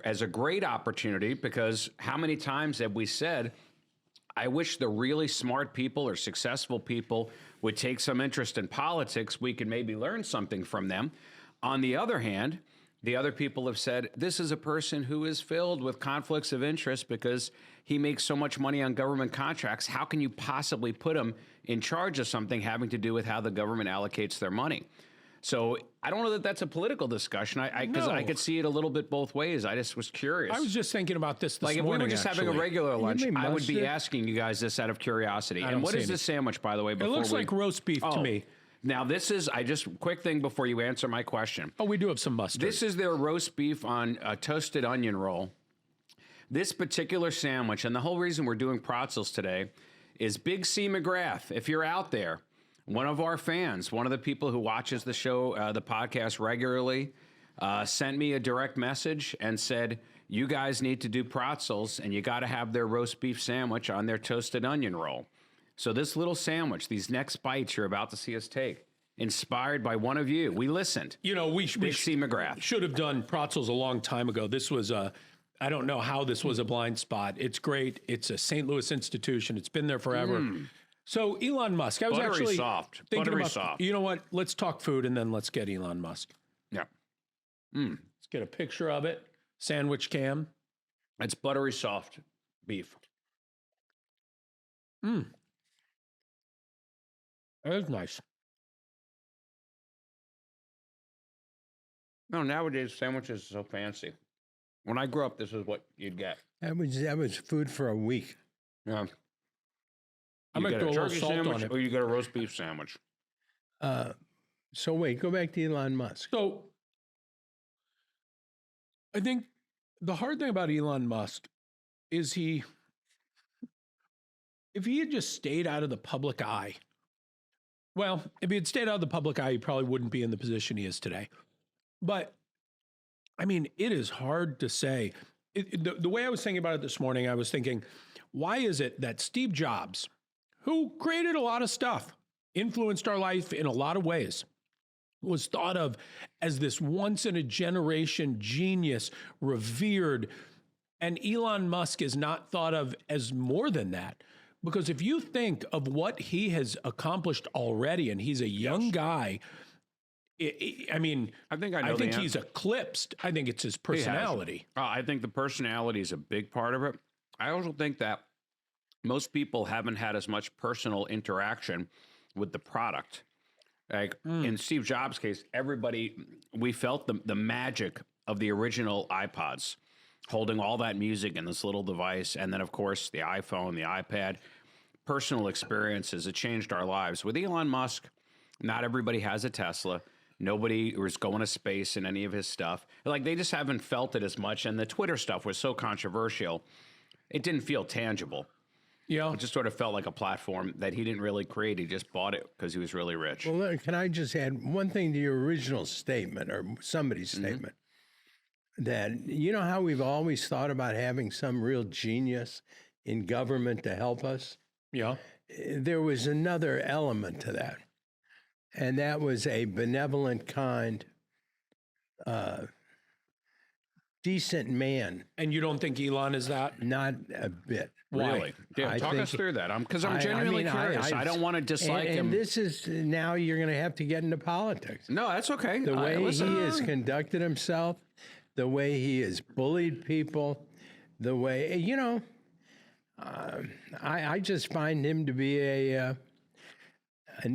[SPEAKER 2] as a great opportunity, because how many times have we said, I wish the really smart people or successful people would take some interest in politics. We could maybe learn something from them. On the other hand, the other people have said, this is a person who is filled with conflicts of interest because he makes so much money on government contracts. How can you possibly put him in charge of something having to do with how the government allocates their money? So I don't know that that's a political discussion. Because I could see it a little bit both ways. I just was curious.
[SPEAKER 1] I was just thinking about this
[SPEAKER 2] like if
[SPEAKER 1] morning.
[SPEAKER 2] we were just having a regular lunch,
[SPEAKER 3] mean
[SPEAKER 2] I would be
[SPEAKER 3] mustard?
[SPEAKER 2] asking you guys this out of curiosity.
[SPEAKER 1] don't
[SPEAKER 2] And what
[SPEAKER 1] see
[SPEAKER 2] is this sandwich, by the way?
[SPEAKER 1] It looks like roast beef to me.
[SPEAKER 2] Now this is quick thing before you answer my question.
[SPEAKER 1] Oh, we do have some mustard.
[SPEAKER 2] This is their roast beef on a toasted onion roll. This particular sandwich, and the whole reason we're doing Protzels today, is Big C McGrath. If you're out there, one of our fans, one of the people who watches the show, the podcast regularly, sent me a direct message and said, you guys need to do Protzels, and you got to have their roast beef sandwich on their toasted onion roll. So this little sandwich, these next bites you're about to see us take, inspired by one of you. We listened.
[SPEAKER 1] You know, we
[SPEAKER 2] Big C McGrath.
[SPEAKER 1] should have done Protzels a long time ago. This was I don't know how this was a blind spot. It's great. It's a St. Louis institution. It's been there forever. So Elon Musk, I was
[SPEAKER 2] Buttery
[SPEAKER 1] actually
[SPEAKER 2] soft.
[SPEAKER 1] thinking
[SPEAKER 2] Buttery
[SPEAKER 1] about,
[SPEAKER 2] soft.
[SPEAKER 1] you know what? Let's talk food and then let's get Elon Musk.
[SPEAKER 2] Yeah.
[SPEAKER 1] Let's get a picture of it. Sandwich cam.
[SPEAKER 2] It's buttery soft beef.
[SPEAKER 1] That is nice.
[SPEAKER 2] No, nowadays sandwiches are so fancy. When I grew up, this is what you'd get.
[SPEAKER 3] That was food for a week.
[SPEAKER 2] Yeah.
[SPEAKER 1] I
[SPEAKER 2] You
[SPEAKER 1] might
[SPEAKER 2] get
[SPEAKER 1] throw a little
[SPEAKER 2] turkey
[SPEAKER 1] salt
[SPEAKER 2] sandwich
[SPEAKER 1] on it.
[SPEAKER 2] or you get a roast beef sandwich.
[SPEAKER 3] So wait, go back to Elon Musk.
[SPEAKER 1] So I think the hard thing about Elon Musk is if he had just stayed out of the public eye, well, if he had stayed out of the public eye, he probably wouldn't be in the position he is today. But I mean, it is hard to say. The way I was thinking about it this morning, I was thinking, why is it that Steve Jobs, who created a lot of stuff, influenced our life in a lot of ways, was thought of as this once-in-a-generation genius, revered, and Elon Musk is not thought of as more than that? Because if you think of what he has accomplished already, and he's a young guy, I mean,
[SPEAKER 2] I think I know
[SPEAKER 1] I think
[SPEAKER 2] the
[SPEAKER 1] he's eclipsed. I think it's his personality.
[SPEAKER 2] I think the personality is a big part of it. I also think that most people haven't had as much personal interaction with the product. Like in Steve Jobs' case, we felt the magic of the original iPods, holding all that music in this little device. And then, of course, the iPhone, the iPad, personal experiences. It changed our lives. With Elon Musk, not everybody has a Tesla. Nobody was going to space in any of his stuff. Like, they just haven't felt it as much. And the Twitter stuff was so controversial, it didn't feel tangible.
[SPEAKER 1] Yeah.
[SPEAKER 2] It just sort of felt like a platform that he didn't really create. He just bought it because he was really rich.
[SPEAKER 3] Well, can I just add one thing to your original statement or somebody's statement? That, you know how we've always thought about having some real genius in government to help us?
[SPEAKER 1] Yeah.
[SPEAKER 3] There was another element to that. And that was a benevolent, kind decent man.
[SPEAKER 1] And you don't think Elon is that?
[SPEAKER 3] Not a bit.
[SPEAKER 1] Why?
[SPEAKER 2] Really? Yeah,
[SPEAKER 3] I
[SPEAKER 2] talk
[SPEAKER 3] think-
[SPEAKER 2] us through that. Because I'm genuinely curious. I don't want to dislike
[SPEAKER 3] and
[SPEAKER 2] him.
[SPEAKER 3] this is now you're going to have to get into politics.
[SPEAKER 2] No, that's okay.
[SPEAKER 3] The way
[SPEAKER 2] listen,
[SPEAKER 3] he has conducted himself, the way he has bullied people, the way I just find him to be an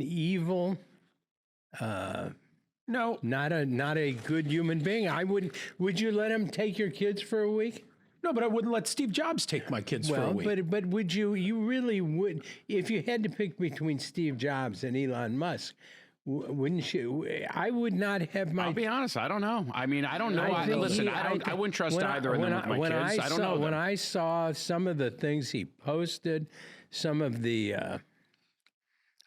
[SPEAKER 3] evil,
[SPEAKER 1] No.
[SPEAKER 3] not a good human being. I wouldn't. Would you let him take your kids for a week?
[SPEAKER 1] No, but I wouldn't let Steve Jobs take my kids for a
[SPEAKER 3] Well,
[SPEAKER 1] week.
[SPEAKER 3] but would you? You really would. If you had to pick between Steve Jobs and Elon Musk, wouldn't you? I would not have my.
[SPEAKER 2] I'll be honest. I don't know. I mean, I don't know.
[SPEAKER 3] I think
[SPEAKER 2] Listen,
[SPEAKER 3] he-
[SPEAKER 2] I wouldn't trust
[SPEAKER 3] when
[SPEAKER 2] either of them with my
[SPEAKER 3] when
[SPEAKER 2] kids. I don't know.
[SPEAKER 3] When
[SPEAKER 2] them.
[SPEAKER 3] I saw some of the things he posted, some of the,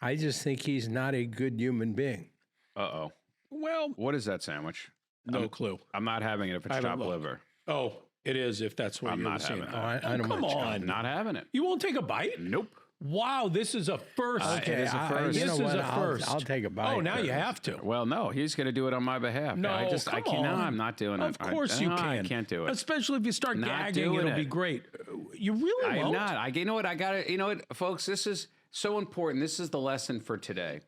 [SPEAKER 3] I just think he's not a good human being.
[SPEAKER 2] Uh-oh.
[SPEAKER 1] Well,
[SPEAKER 2] What is that sandwich?
[SPEAKER 1] no clue.
[SPEAKER 2] I'm not having it if it's
[SPEAKER 1] haven't
[SPEAKER 2] chopped
[SPEAKER 1] looked.
[SPEAKER 2] liver.
[SPEAKER 1] Oh, it is if that's what
[SPEAKER 2] I'm
[SPEAKER 1] you're
[SPEAKER 2] not
[SPEAKER 1] saying.
[SPEAKER 2] having
[SPEAKER 3] Oh, I don't
[SPEAKER 1] come
[SPEAKER 3] want to
[SPEAKER 1] on.
[SPEAKER 2] Not having it.
[SPEAKER 1] You won't take a bite?
[SPEAKER 2] Nope.
[SPEAKER 1] Wow, this is a first.
[SPEAKER 2] It is a first.
[SPEAKER 3] You know
[SPEAKER 1] This is
[SPEAKER 3] what?
[SPEAKER 1] a first.
[SPEAKER 3] I'll take a bite.
[SPEAKER 1] Oh, now you
[SPEAKER 3] but-
[SPEAKER 1] have to.
[SPEAKER 2] Well, no, he's going to do it on my behalf.
[SPEAKER 1] No,
[SPEAKER 2] I
[SPEAKER 1] come
[SPEAKER 2] can't. No,
[SPEAKER 1] on.
[SPEAKER 2] I'm not doing it.
[SPEAKER 1] Of course you
[SPEAKER 2] No,
[SPEAKER 1] can.
[SPEAKER 2] I can't do it.
[SPEAKER 1] Especially if you start
[SPEAKER 2] Not
[SPEAKER 1] gagging,
[SPEAKER 2] doing
[SPEAKER 1] it'll be
[SPEAKER 2] it.
[SPEAKER 1] great. You really
[SPEAKER 2] I'm
[SPEAKER 1] won't?
[SPEAKER 2] not. You know what? I got it. You know what, folks? This is so important. This is the lesson for today.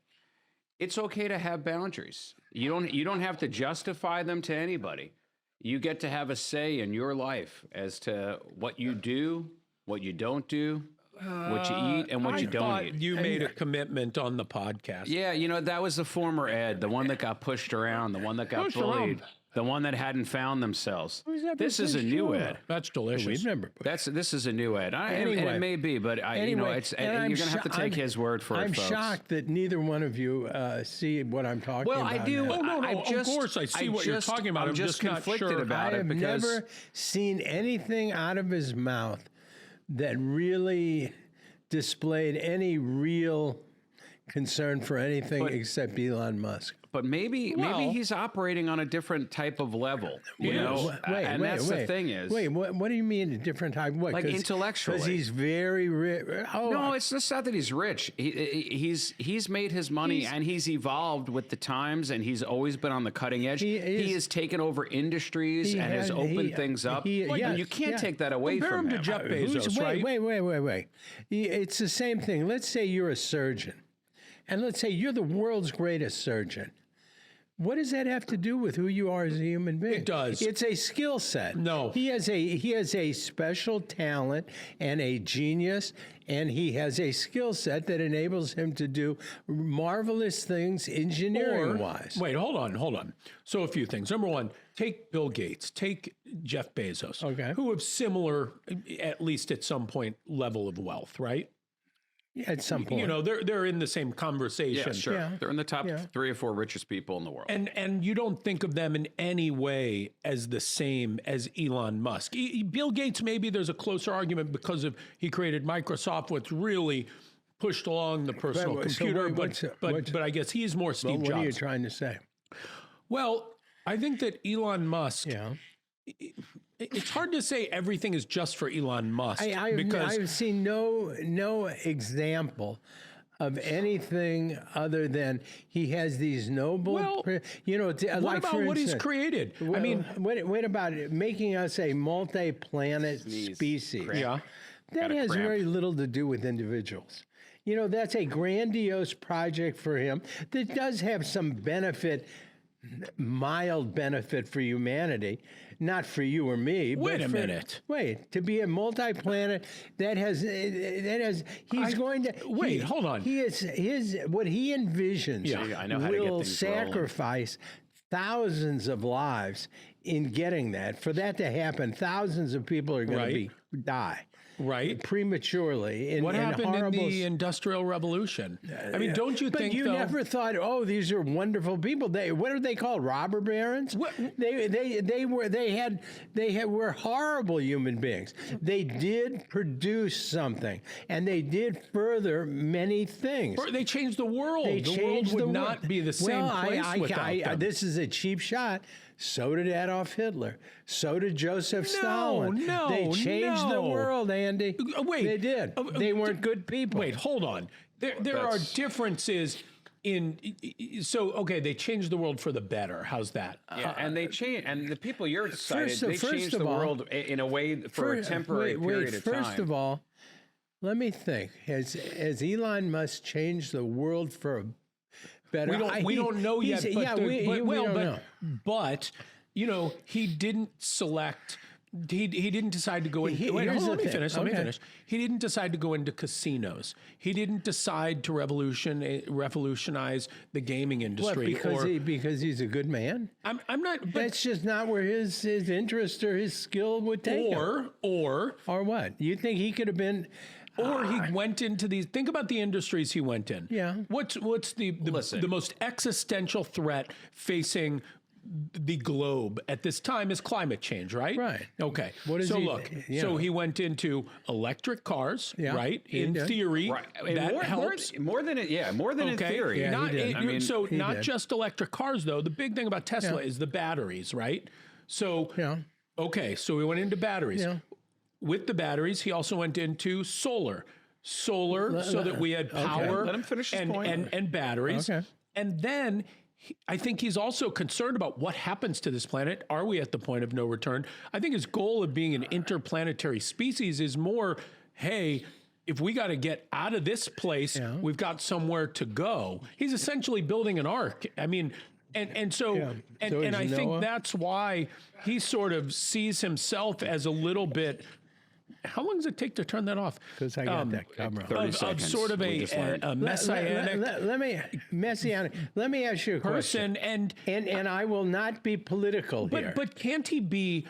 [SPEAKER 2] It's okay to have boundaries. You don't have to justify them to anybody. You get to have a say in your life as to what you do, what you don't do, what you eat, and what
[SPEAKER 1] I
[SPEAKER 2] you don't
[SPEAKER 1] thought
[SPEAKER 2] eat.
[SPEAKER 1] you made a commitment on the podcast.
[SPEAKER 2] Yeah, that was the former Ed, the one that got pushed around, the one that got
[SPEAKER 1] Pushed
[SPEAKER 2] bullied,
[SPEAKER 1] around.
[SPEAKER 2] the one that hadn't found themselves.
[SPEAKER 3] Who's ever
[SPEAKER 2] This is a
[SPEAKER 3] pushed
[SPEAKER 2] new
[SPEAKER 3] you
[SPEAKER 2] Ed.
[SPEAKER 3] around?
[SPEAKER 1] That's delicious.
[SPEAKER 3] We've never.
[SPEAKER 2] This is a new Ed. And
[SPEAKER 3] Anyway.
[SPEAKER 2] it may be, but
[SPEAKER 3] Anyway,
[SPEAKER 2] it's
[SPEAKER 3] and
[SPEAKER 2] you're
[SPEAKER 3] I'm
[SPEAKER 2] gonna have to take his word for
[SPEAKER 3] I'm
[SPEAKER 2] it, folks.
[SPEAKER 3] shocked that neither one of you see what I'm talking
[SPEAKER 2] Well,
[SPEAKER 3] about.
[SPEAKER 2] I do.
[SPEAKER 3] now.
[SPEAKER 1] Oh, no,
[SPEAKER 2] I
[SPEAKER 1] of
[SPEAKER 2] just-
[SPEAKER 1] course I see what you're talking about.
[SPEAKER 2] I'm
[SPEAKER 1] I'm
[SPEAKER 2] just
[SPEAKER 1] just not
[SPEAKER 2] conflicted
[SPEAKER 1] sure.
[SPEAKER 2] about
[SPEAKER 3] I
[SPEAKER 2] it
[SPEAKER 3] have
[SPEAKER 2] because
[SPEAKER 3] never seen anything out of his mouth that really displayed any real concern for anything except Elon Musk.
[SPEAKER 2] But maybe he's operating on a different type of level, you know. And that's the thing is,
[SPEAKER 3] what do you mean a different type? What?
[SPEAKER 2] Like intellectually.
[SPEAKER 3] Because he's very rich. Oh,
[SPEAKER 2] no, it's just not that he's rich. He's made his money and he's evolved with the times, and he's always been on the cutting edge. He has taken over industries and has opened things up. And you can't take that away
[SPEAKER 1] Compare
[SPEAKER 2] from
[SPEAKER 1] him to
[SPEAKER 2] him.
[SPEAKER 1] Jeff Bezos, right?
[SPEAKER 3] Wait. It's the same thing. Let's say you're a surgeon, and let's say you're the world's greatest surgeon. What does that have to do with who you are as a human being?
[SPEAKER 1] It does.
[SPEAKER 3] It's a skill set.
[SPEAKER 1] No.
[SPEAKER 3] He has a special talent and a genius, and he has a skill set that enables him to do marvelous things engineering wise.
[SPEAKER 1] Wait, hold on. So a few things. Number one, take Bill Gates, take Jeff Bezos,
[SPEAKER 3] Okay.
[SPEAKER 1] who have similar, at least at some point, level of wealth, right?
[SPEAKER 3] At some point.
[SPEAKER 1] You know, they're in the same conversation.
[SPEAKER 2] Yeah, sure.
[SPEAKER 3] Yeah.
[SPEAKER 2] They're in the top 3 or 4 richest people in the world.
[SPEAKER 1] And you don't think of them in any way as the same as Elon Musk. Bill Gates, maybe there's a closer argument because of he created Microsoft, which really pushed along the personal
[SPEAKER 3] But- so
[SPEAKER 1] computer.
[SPEAKER 3] what's-
[SPEAKER 1] But I guess he's more Steve
[SPEAKER 3] what
[SPEAKER 1] Jobs.
[SPEAKER 3] are you trying to say?
[SPEAKER 1] Well, I think that Elon Musk.
[SPEAKER 3] Yeah.
[SPEAKER 1] It's hard to say everything is just for Elon Musk because
[SPEAKER 3] I've seen no example of anything other than he has these noble,
[SPEAKER 1] Well,
[SPEAKER 3] what
[SPEAKER 1] what about what he's created? I mean,
[SPEAKER 3] what about it making us a multi-planet species?
[SPEAKER 1] yeah.
[SPEAKER 3] That
[SPEAKER 2] Got a
[SPEAKER 3] has
[SPEAKER 2] cramp.
[SPEAKER 3] very little to do with individuals. You know, that's a grandiose project for him that does have some benefit, mild benefit for humanity, not for you or me.
[SPEAKER 1] Wait
[SPEAKER 3] but
[SPEAKER 1] a
[SPEAKER 3] for-
[SPEAKER 1] minute.
[SPEAKER 3] Wait, to be a multi-planet he's going to
[SPEAKER 1] wait, hold on.
[SPEAKER 3] He is what he envisions
[SPEAKER 1] Yeah,
[SPEAKER 2] I know how to get
[SPEAKER 3] will
[SPEAKER 2] things rolling.
[SPEAKER 3] sacrifice thousands of lives in getting that. For that to happen, thousands of people are going
[SPEAKER 1] Right.
[SPEAKER 3] to die
[SPEAKER 1] Right.
[SPEAKER 3] prematurely.
[SPEAKER 1] What happened in
[SPEAKER 3] horrible
[SPEAKER 1] the Industrial Revolution? I mean, don't you
[SPEAKER 3] but
[SPEAKER 1] think
[SPEAKER 3] you
[SPEAKER 1] though?
[SPEAKER 3] never thought, oh, these are wonderful people. What are they called? Robber barons?
[SPEAKER 1] What-
[SPEAKER 3] They were horrible human beings. They did produce something, and they did further many things.
[SPEAKER 1] They changed the world.
[SPEAKER 3] They
[SPEAKER 1] the
[SPEAKER 3] changed
[SPEAKER 1] world would
[SPEAKER 3] the
[SPEAKER 1] not
[SPEAKER 3] world.
[SPEAKER 1] be the same
[SPEAKER 3] Well,
[SPEAKER 1] place without them.
[SPEAKER 3] this is a cheap shot. So did Adolf Hitler. So did Joseph Stalin.
[SPEAKER 1] no,
[SPEAKER 3] they changed the
[SPEAKER 1] no.
[SPEAKER 3] world, Andy.
[SPEAKER 1] Wait.
[SPEAKER 3] They did. They weren't good people.
[SPEAKER 1] Wait, hold on. There are differences they changed the world for the better. How's that?
[SPEAKER 2] Yeah, and they change, and the people you're cited, they
[SPEAKER 3] first
[SPEAKER 2] changed
[SPEAKER 3] of
[SPEAKER 2] the
[SPEAKER 3] all-
[SPEAKER 2] world in a way for a temporary period of time.
[SPEAKER 3] First of all, let me think. Has Elon Musk changed the world for a better?
[SPEAKER 1] We don't know yet. But he didn't select. He didn't decide to go into. Let me finish. He didn't decide to go into casinos. He didn't decide to revolutionize the gaming industry.
[SPEAKER 3] Because he's a good man.
[SPEAKER 1] I'm not. But,
[SPEAKER 3] That's just not where his interest or his skill would take him. Or what? You think he could have been?
[SPEAKER 1] Or he went into these. Think about the industries he went in.
[SPEAKER 3] Yeah.
[SPEAKER 1] What's the most existential threat facing the globe at this time is climate change, right?
[SPEAKER 3] Right.
[SPEAKER 1] Okay.
[SPEAKER 3] What is
[SPEAKER 1] so
[SPEAKER 3] he-
[SPEAKER 1] look,
[SPEAKER 3] you
[SPEAKER 1] so
[SPEAKER 3] know.
[SPEAKER 1] he went into electric cars,
[SPEAKER 3] Yeah,
[SPEAKER 1] right?
[SPEAKER 3] he
[SPEAKER 1] In
[SPEAKER 3] did.
[SPEAKER 1] theory,
[SPEAKER 2] Right.
[SPEAKER 1] that
[SPEAKER 2] more,
[SPEAKER 1] helps.
[SPEAKER 2] more than in theory.
[SPEAKER 3] Yeah, he did.
[SPEAKER 1] Not
[SPEAKER 3] did.
[SPEAKER 1] just electric cars, though. The big thing about Tesla
[SPEAKER 3] Yeah.
[SPEAKER 1] is the batteries, right? So,
[SPEAKER 3] Yeah.
[SPEAKER 1] okay, so we went into batteries.
[SPEAKER 3] Yeah.
[SPEAKER 1] With the batteries, he also went into solar, so that we had power
[SPEAKER 2] Let him finish his point.
[SPEAKER 1] and batteries.
[SPEAKER 3] Okay.
[SPEAKER 1] And then I think he's also concerned about what happens to this planet. Are we at the point of no return? I think his goal of being an interplanetary species is more, hey, if we got to get out of this place, we've got somewhere to go. He's essentially building an ark. I mean, and so
[SPEAKER 3] is
[SPEAKER 1] I think
[SPEAKER 3] Noah.
[SPEAKER 1] that's why he sort of sees himself as a little bit. How long does it take to turn that off?
[SPEAKER 3] Because I got that camera.
[SPEAKER 2] 30
[SPEAKER 1] Of
[SPEAKER 2] seconds.
[SPEAKER 1] sort of
[SPEAKER 2] we just learned.
[SPEAKER 1] a messianic
[SPEAKER 3] Let me ask you a question.
[SPEAKER 1] person, and
[SPEAKER 3] I will not be political here.
[SPEAKER 1] but can't he be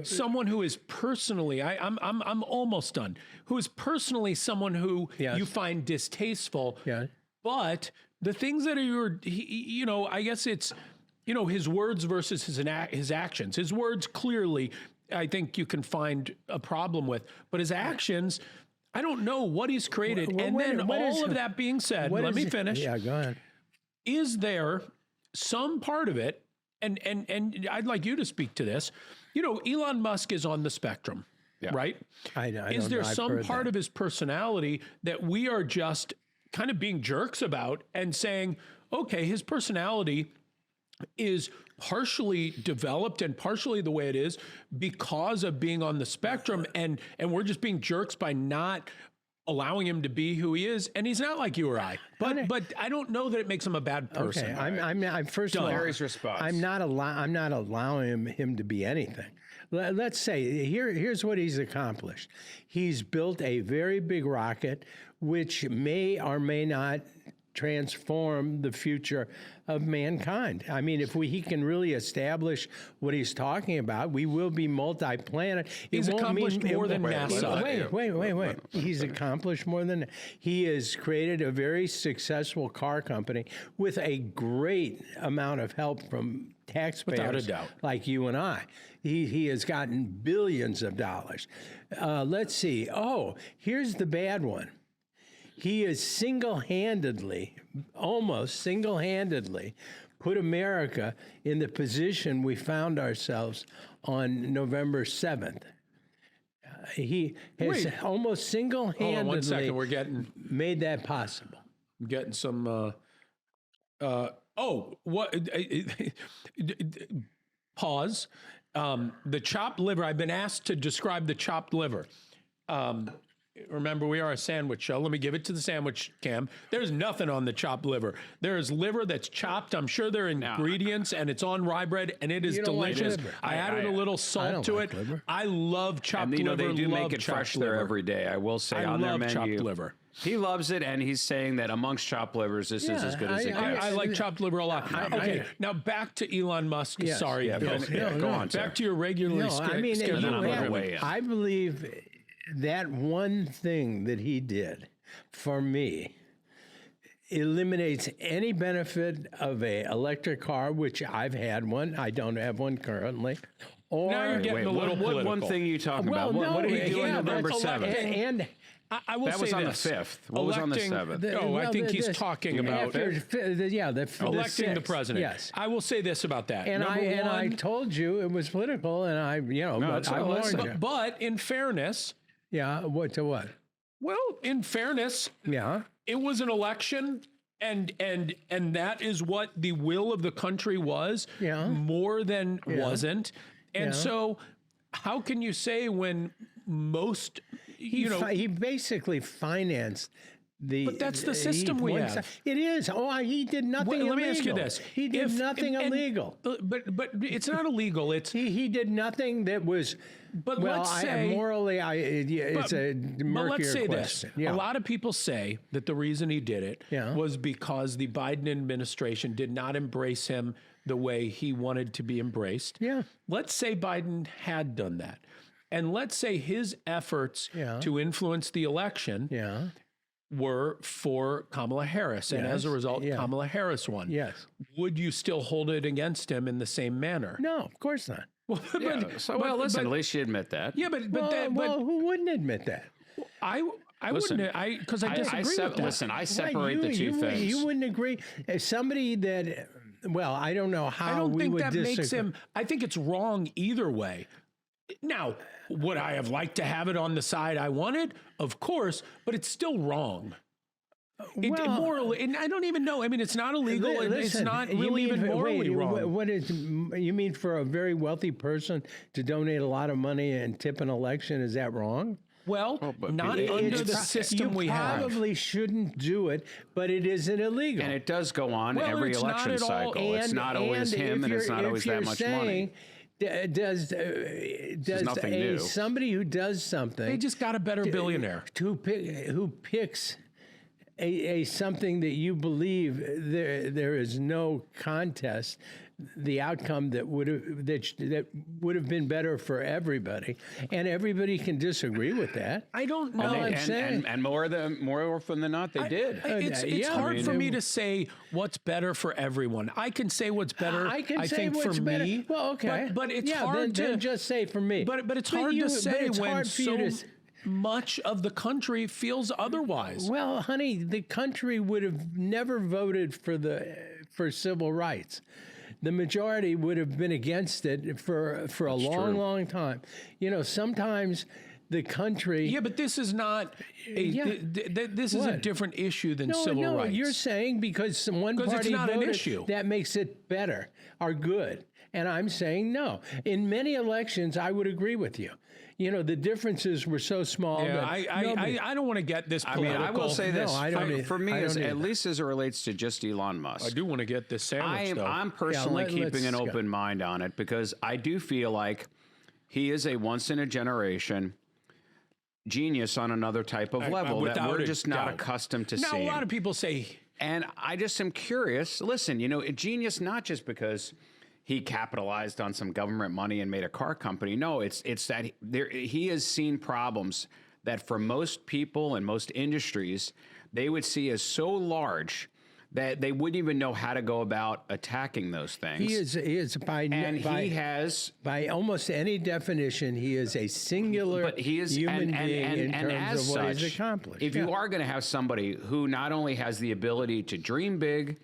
[SPEAKER 1] someone who is personally? I'm almost done. Who is personally someone who
[SPEAKER 3] Yes.
[SPEAKER 1] you find distasteful?
[SPEAKER 3] Yeah.
[SPEAKER 1] But the things that are I guess it's his words versus his actions. His words clearly, I think you can find a problem with, but his actions, I don't know what he's created.
[SPEAKER 3] Well,
[SPEAKER 1] and
[SPEAKER 3] what-
[SPEAKER 1] then
[SPEAKER 3] what
[SPEAKER 1] all
[SPEAKER 3] is-
[SPEAKER 1] of that being said,
[SPEAKER 3] What
[SPEAKER 1] let
[SPEAKER 3] is
[SPEAKER 1] me
[SPEAKER 3] it-
[SPEAKER 1] finish.
[SPEAKER 3] Yeah, go ahead.
[SPEAKER 1] Is there some part of it, and I'd like you to speak to this, Elon Musk is on the spectrum, right?
[SPEAKER 3] I
[SPEAKER 1] Is
[SPEAKER 3] don't
[SPEAKER 1] there
[SPEAKER 3] know. I've
[SPEAKER 1] some
[SPEAKER 3] heard
[SPEAKER 1] part
[SPEAKER 3] that.
[SPEAKER 1] of his personality that we are just kind of being jerks about and saying, okay, his personality is partially developed and partially the way it is because of being on the spectrum, and we're just being jerks by not allowing him to be who he is, and he's not like you or I. But I don't know that it makes him a bad person.
[SPEAKER 3] Okay, I'm first of all,
[SPEAKER 2] Larry's response.
[SPEAKER 3] I'm not allowing him to be anything. Let's say here's what he's accomplished. He's built a very big rocket, which may or may not transform the future of mankind. I mean, if he can really establish what he's talking about, we will be multi-planet.
[SPEAKER 1] He's accomplished more than NASA.
[SPEAKER 3] Wait. He's accomplished more than he has created a very successful car company with a great amount of help from taxpayers,
[SPEAKER 1] Without a doubt.
[SPEAKER 3] like you and I. He has gotten billions of dollars. Let's see. Oh, here's the bad one. He has almost single-handedly, put America in the position we found ourselves on November 7th. He has almost single-handedly
[SPEAKER 1] Hold on 1 second. We're getting
[SPEAKER 3] made that possible.
[SPEAKER 1] some. Pause. The chopped liver. I've been asked to describe the chopped liver. Remember, we are a sandwich show. Let me give it to the sandwich cam. There's nothing on the chopped liver. There is liver that's chopped. I'm sure there are ingredients, and it's on rye bread, and it is
[SPEAKER 3] You don't like
[SPEAKER 1] delicious.
[SPEAKER 3] liver.
[SPEAKER 1] I added a little
[SPEAKER 3] I
[SPEAKER 1] salt
[SPEAKER 3] don't
[SPEAKER 1] to
[SPEAKER 3] like
[SPEAKER 1] it.
[SPEAKER 3] liver.
[SPEAKER 1] I love chopped
[SPEAKER 2] And
[SPEAKER 1] liver.
[SPEAKER 2] they do
[SPEAKER 1] love
[SPEAKER 2] make it
[SPEAKER 1] chopped
[SPEAKER 2] fresh
[SPEAKER 1] liver.
[SPEAKER 2] there every day. I will say
[SPEAKER 1] I
[SPEAKER 2] on their
[SPEAKER 1] love
[SPEAKER 2] menu.
[SPEAKER 1] chopped liver.
[SPEAKER 2] He loves it, and he's saying that amongst chopped livers, this is as good as it gets.
[SPEAKER 1] I like chopped liver a lot. Okay, now back to Elon Musk.
[SPEAKER 3] Yes.
[SPEAKER 1] Sorry,
[SPEAKER 2] Yeah,
[SPEAKER 1] Bill.
[SPEAKER 2] go on, sir.
[SPEAKER 1] Back to your regularly
[SPEAKER 3] No, I mean,
[SPEAKER 1] scheduled
[SPEAKER 2] then I'm gonna
[SPEAKER 1] program.
[SPEAKER 2] weigh in.
[SPEAKER 3] I believe that one thing that he did for me eliminates any benefit of a electric car, which I've had one. I don't have one currently. Or
[SPEAKER 1] Now you're getting a little
[SPEAKER 2] what one
[SPEAKER 1] political.
[SPEAKER 2] thing you talking
[SPEAKER 3] well,
[SPEAKER 2] about?
[SPEAKER 3] no,
[SPEAKER 2] What did he do on
[SPEAKER 3] yeah,
[SPEAKER 2] November
[SPEAKER 3] that's
[SPEAKER 2] 7th?
[SPEAKER 3] And
[SPEAKER 1] I will
[SPEAKER 2] That
[SPEAKER 1] say
[SPEAKER 2] was on the
[SPEAKER 1] this.
[SPEAKER 2] 5th. What was on the
[SPEAKER 1] Electing-
[SPEAKER 2] 7th?
[SPEAKER 1] I think he's talking about
[SPEAKER 3] electing the
[SPEAKER 1] electing the
[SPEAKER 3] 6th,
[SPEAKER 1] president.
[SPEAKER 3] Yes.
[SPEAKER 1] I will say this about that.
[SPEAKER 3] And
[SPEAKER 1] Number
[SPEAKER 3] I
[SPEAKER 1] one,
[SPEAKER 3] told you it was political, and
[SPEAKER 2] that's
[SPEAKER 3] I
[SPEAKER 2] all I
[SPEAKER 3] warned
[SPEAKER 2] said.
[SPEAKER 3] you.
[SPEAKER 1] but in fairness,
[SPEAKER 3] Yeah, what to what?
[SPEAKER 1] well, in fairness,
[SPEAKER 3] Yeah.
[SPEAKER 1] it was an election And that is what the will of the country was,
[SPEAKER 3] Yeah.
[SPEAKER 1] more than wasn't. And
[SPEAKER 3] Yeah.
[SPEAKER 1] so how can you say when most,
[SPEAKER 3] He basically financed the.
[SPEAKER 1] But that's the system we have.
[SPEAKER 3] It is. Oh, he did nothing illegal.
[SPEAKER 1] let me ask you this.
[SPEAKER 3] He did nothing illegal.
[SPEAKER 1] But it's not illegal. It's
[SPEAKER 3] He did nothing that was.
[SPEAKER 1] But
[SPEAKER 3] well,
[SPEAKER 1] let's say
[SPEAKER 3] morally, it's a murkier
[SPEAKER 1] but let's say
[SPEAKER 3] question.
[SPEAKER 1] this.
[SPEAKER 3] Yeah.
[SPEAKER 1] A lot of people say that the reason he did it
[SPEAKER 3] Yeah.
[SPEAKER 1] was because the Biden administration did not embrace him the way he wanted to be embraced.
[SPEAKER 3] Yeah.
[SPEAKER 1] Let's say Biden had done that. And let's say his efforts
[SPEAKER 3] Yeah.
[SPEAKER 1] to influence the election
[SPEAKER 3] Yeah.
[SPEAKER 1] were for Kamala Harris. And as a
[SPEAKER 3] Yes.
[SPEAKER 1] result,
[SPEAKER 3] Yeah.
[SPEAKER 1] Kamala Harris won.
[SPEAKER 3] Yes.
[SPEAKER 1] Would you still hold it against him in the same manner?
[SPEAKER 3] No, of course not.
[SPEAKER 1] Well,
[SPEAKER 2] Yeah, well, listen, at least you admit that.
[SPEAKER 1] yeah, but
[SPEAKER 3] Who wouldn't admit that?
[SPEAKER 1] I
[SPEAKER 2] Listen,
[SPEAKER 1] wouldn't, because I disagree with that.
[SPEAKER 2] Listen, I
[SPEAKER 3] Right,
[SPEAKER 2] separate the two things.
[SPEAKER 3] You wouldn't agree. As somebody that, well, I don't know how
[SPEAKER 1] I don't
[SPEAKER 3] we
[SPEAKER 1] think
[SPEAKER 3] would
[SPEAKER 1] that
[SPEAKER 3] disagree.
[SPEAKER 1] makes him. I think it's wrong either way. Now, would I have liked to have it on the side I wanted? Of course, but it's still wrong. Morally, and I don't even know. I mean, it's not illegal, and it's
[SPEAKER 3] Listen,
[SPEAKER 1] not
[SPEAKER 3] you
[SPEAKER 1] really
[SPEAKER 3] mean
[SPEAKER 1] even morally wrong.
[SPEAKER 3] What is you mean for a very wealthy person to donate a lot of money and tip an election? Is that wrong?
[SPEAKER 1] Well,
[SPEAKER 2] but
[SPEAKER 1] not
[SPEAKER 2] it-
[SPEAKER 1] under
[SPEAKER 3] It's
[SPEAKER 1] the
[SPEAKER 3] pro-
[SPEAKER 1] system we
[SPEAKER 3] you
[SPEAKER 1] have.
[SPEAKER 3] probably shouldn't do it, but it isn't illegal.
[SPEAKER 2] And it does go on
[SPEAKER 1] Well,
[SPEAKER 2] every
[SPEAKER 1] it's not
[SPEAKER 2] election
[SPEAKER 1] at all-
[SPEAKER 2] cycle. It's not always him, and it's not always that much money.
[SPEAKER 3] Does
[SPEAKER 2] nothing new.
[SPEAKER 3] somebody who does something
[SPEAKER 1] They just got a better billionaire.
[SPEAKER 3] who picks a something that you believe there is no contest, the outcome that would have been better for everybody, and everybody can disagree with that.
[SPEAKER 1] I don't know.
[SPEAKER 3] All I'm saying-
[SPEAKER 2] And more often than not, they did.
[SPEAKER 1] It's
[SPEAKER 3] yeah,
[SPEAKER 1] hard
[SPEAKER 3] I
[SPEAKER 1] for
[SPEAKER 3] mean,
[SPEAKER 1] me to say what's better for everyone. I can say what's better.
[SPEAKER 3] I can say
[SPEAKER 1] think
[SPEAKER 3] what's
[SPEAKER 1] for
[SPEAKER 3] better.
[SPEAKER 1] me.
[SPEAKER 3] Well, okay,
[SPEAKER 1] but it's
[SPEAKER 3] yeah,
[SPEAKER 1] hard
[SPEAKER 3] then
[SPEAKER 1] to
[SPEAKER 3] just say for me.
[SPEAKER 1] But it's
[SPEAKER 3] But
[SPEAKER 1] hard
[SPEAKER 3] you-
[SPEAKER 1] to
[SPEAKER 3] but
[SPEAKER 1] say
[SPEAKER 3] it's
[SPEAKER 1] when
[SPEAKER 3] hard for you
[SPEAKER 1] so
[SPEAKER 3] to
[SPEAKER 1] much of the country feels otherwise.
[SPEAKER 3] Well, honey, the country would have never voted for civil rights. The majority would have been against it for a long time. You know, sometimes the country.
[SPEAKER 1] Yeah, but this is not. This is a
[SPEAKER 3] What?
[SPEAKER 1] different issue than
[SPEAKER 3] No,
[SPEAKER 1] civil
[SPEAKER 3] no,
[SPEAKER 1] rights.
[SPEAKER 3] you're saying because one
[SPEAKER 1] 'Cause it's
[SPEAKER 3] party
[SPEAKER 1] not an
[SPEAKER 3] voted,
[SPEAKER 1] issue.
[SPEAKER 3] that makes it better or good. And I'm saying no. In many elections, I would agree with you. You know, the differences were so small.
[SPEAKER 1] Yeah,
[SPEAKER 3] that nobody-
[SPEAKER 1] I don't want to get this
[SPEAKER 2] I mean,
[SPEAKER 1] political.
[SPEAKER 2] I will say this.
[SPEAKER 3] I don't
[SPEAKER 2] for me,
[SPEAKER 3] I don't
[SPEAKER 2] at
[SPEAKER 3] either.
[SPEAKER 2] least as it relates to just Elon Musk.
[SPEAKER 1] I do want to get this sandwich, though.
[SPEAKER 2] I'm personally
[SPEAKER 3] let's
[SPEAKER 2] keeping an
[SPEAKER 3] go.
[SPEAKER 2] open mind on it because I do feel like he is a once in a generation genius on another type of level that
[SPEAKER 1] without
[SPEAKER 2] we're
[SPEAKER 1] a
[SPEAKER 2] just not
[SPEAKER 1] doubt.
[SPEAKER 2] accustomed to
[SPEAKER 1] Now,
[SPEAKER 2] seeing.
[SPEAKER 1] a lot of people say,
[SPEAKER 2] And I just am curious. Listen, you know, a genius not just because he capitalized on some government money and made a car company. No, it's that he has seen problems that for most people and most industries they would see as so large that they wouldn't even know how to go about attacking those things.
[SPEAKER 3] He is
[SPEAKER 2] he has.
[SPEAKER 3] by almost any definition, he is a singular
[SPEAKER 2] But he is
[SPEAKER 3] human being in
[SPEAKER 2] and
[SPEAKER 3] terms
[SPEAKER 2] as
[SPEAKER 3] of what
[SPEAKER 2] such,
[SPEAKER 3] he's accomplished.
[SPEAKER 2] if you are going to have somebody who not only has the ability to dream big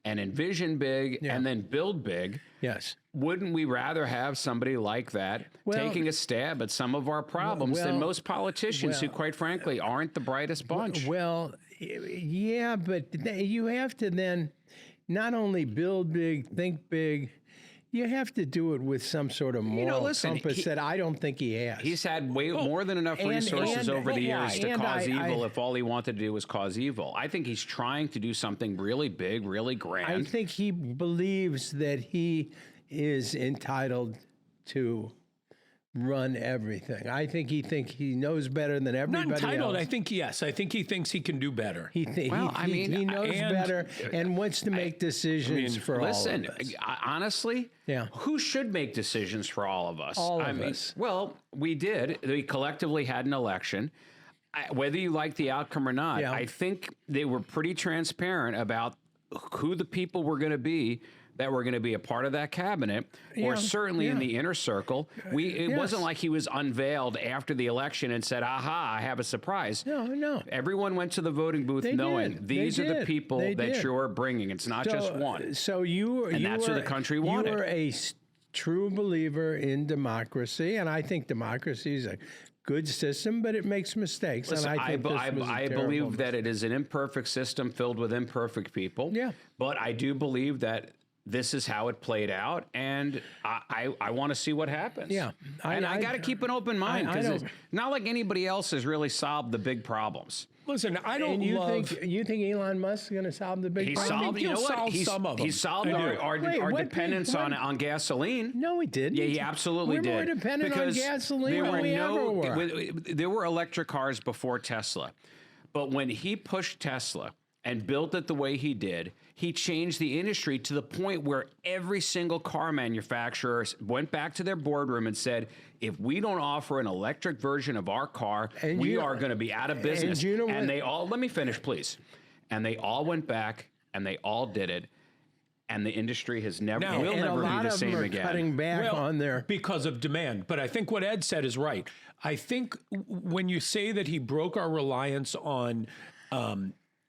[SPEAKER 2] and envision big and then build big,
[SPEAKER 3] yes.
[SPEAKER 2] wouldn't we rather have somebody like that taking a stab at some of our problems than most politicians who, quite frankly, aren't the brightest bunch?
[SPEAKER 3] Well, yeah, but you have to then not only build big, think big. You have to do it with some sort of moral compass that I don't think he has.
[SPEAKER 2] He's had way more than enough resources over the years to cause evil if all he wanted to do was cause evil. I think he's trying to do something really big, really grand.
[SPEAKER 3] I think he believes that he is entitled to run everything. I think he knows better than everybody
[SPEAKER 1] not entitled.
[SPEAKER 3] else.
[SPEAKER 1] I think yes. I think he thinks he can do better.
[SPEAKER 3] He knows better and wants to make decisions for all of us.
[SPEAKER 2] Listen, honestly,
[SPEAKER 3] Yeah.
[SPEAKER 2] who should make decisions for all of us?
[SPEAKER 3] All of us.
[SPEAKER 2] Well, we did. We collectively had an election. Whether you like the outcome or not,
[SPEAKER 3] Yeah.
[SPEAKER 2] I think they were pretty transparent about who the people were going to be that were going to be a part of that cabinet, or certainly in the inner circle. It wasn't like he was unveiled after the election and said, aha, I have a surprise.
[SPEAKER 3] No.
[SPEAKER 2] Everyone went to the voting booth knowing these are the people that you're bringing. It's not just one.
[SPEAKER 3] So
[SPEAKER 2] that's what the country wanted.
[SPEAKER 3] You were a true believer in democracy, and I think democracy is a good system, but it makes mistakes.
[SPEAKER 2] Listen,
[SPEAKER 3] and I think this was a
[SPEAKER 2] I
[SPEAKER 3] terrible
[SPEAKER 2] believe that it is an imperfect system filled with imperfect people.
[SPEAKER 3] Yeah.
[SPEAKER 2] But I do believe that this is how it played out, and I want to see what happens.
[SPEAKER 3] Yeah.
[SPEAKER 2] I got to keep an open mind because it's not like anybody else has really solved the big problems.
[SPEAKER 1] Listen, I don't
[SPEAKER 3] And you
[SPEAKER 1] love.
[SPEAKER 3] think Elon Musk is going to solve the big
[SPEAKER 2] He
[SPEAKER 3] problem?
[SPEAKER 2] solved, you know
[SPEAKER 1] he'll
[SPEAKER 2] what?
[SPEAKER 1] solve
[SPEAKER 2] He's,
[SPEAKER 1] some of
[SPEAKER 2] he
[SPEAKER 1] them.
[SPEAKER 2] solved
[SPEAKER 1] I do.
[SPEAKER 2] our
[SPEAKER 3] Wait, what
[SPEAKER 2] dependence
[SPEAKER 3] big-
[SPEAKER 2] on gasoline.
[SPEAKER 3] No, he didn't.
[SPEAKER 2] Yeah, he absolutely
[SPEAKER 3] We're
[SPEAKER 2] did.
[SPEAKER 3] more dependent on
[SPEAKER 2] Because
[SPEAKER 3] gasoline
[SPEAKER 2] there
[SPEAKER 3] than
[SPEAKER 2] were
[SPEAKER 3] we ever were.
[SPEAKER 2] There were electric cars before Tesla, but when he pushed Tesla and built it the way he did, he changed the industry to the point where every single car manufacturer went back to their boardroom and said, if we don't offer an electric version of our car,
[SPEAKER 3] And
[SPEAKER 2] we
[SPEAKER 3] you-
[SPEAKER 2] are going to be out of business.
[SPEAKER 3] you know what?
[SPEAKER 2] And they all, let me finish, please. And they all went back and they all did it. And the industry has never,
[SPEAKER 1] Now-
[SPEAKER 2] will
[SPEAKER 3] and
[SPEAKER 2] never
[SPEAKER 3] a lot
[SPEAKER 2] be the
[SPEAKER 3] of them
[SPEAKER 2] same
[SPEAKER 3] are
[SPEAKER 2] again.
[SPEAKER 3] cutting back
[SPEAKER 1] Well,
[SPEAKER 3] on their.
[SPEAKER 1] because of demand. But I think what Ed said is right. I think when you say that he broke our reliance on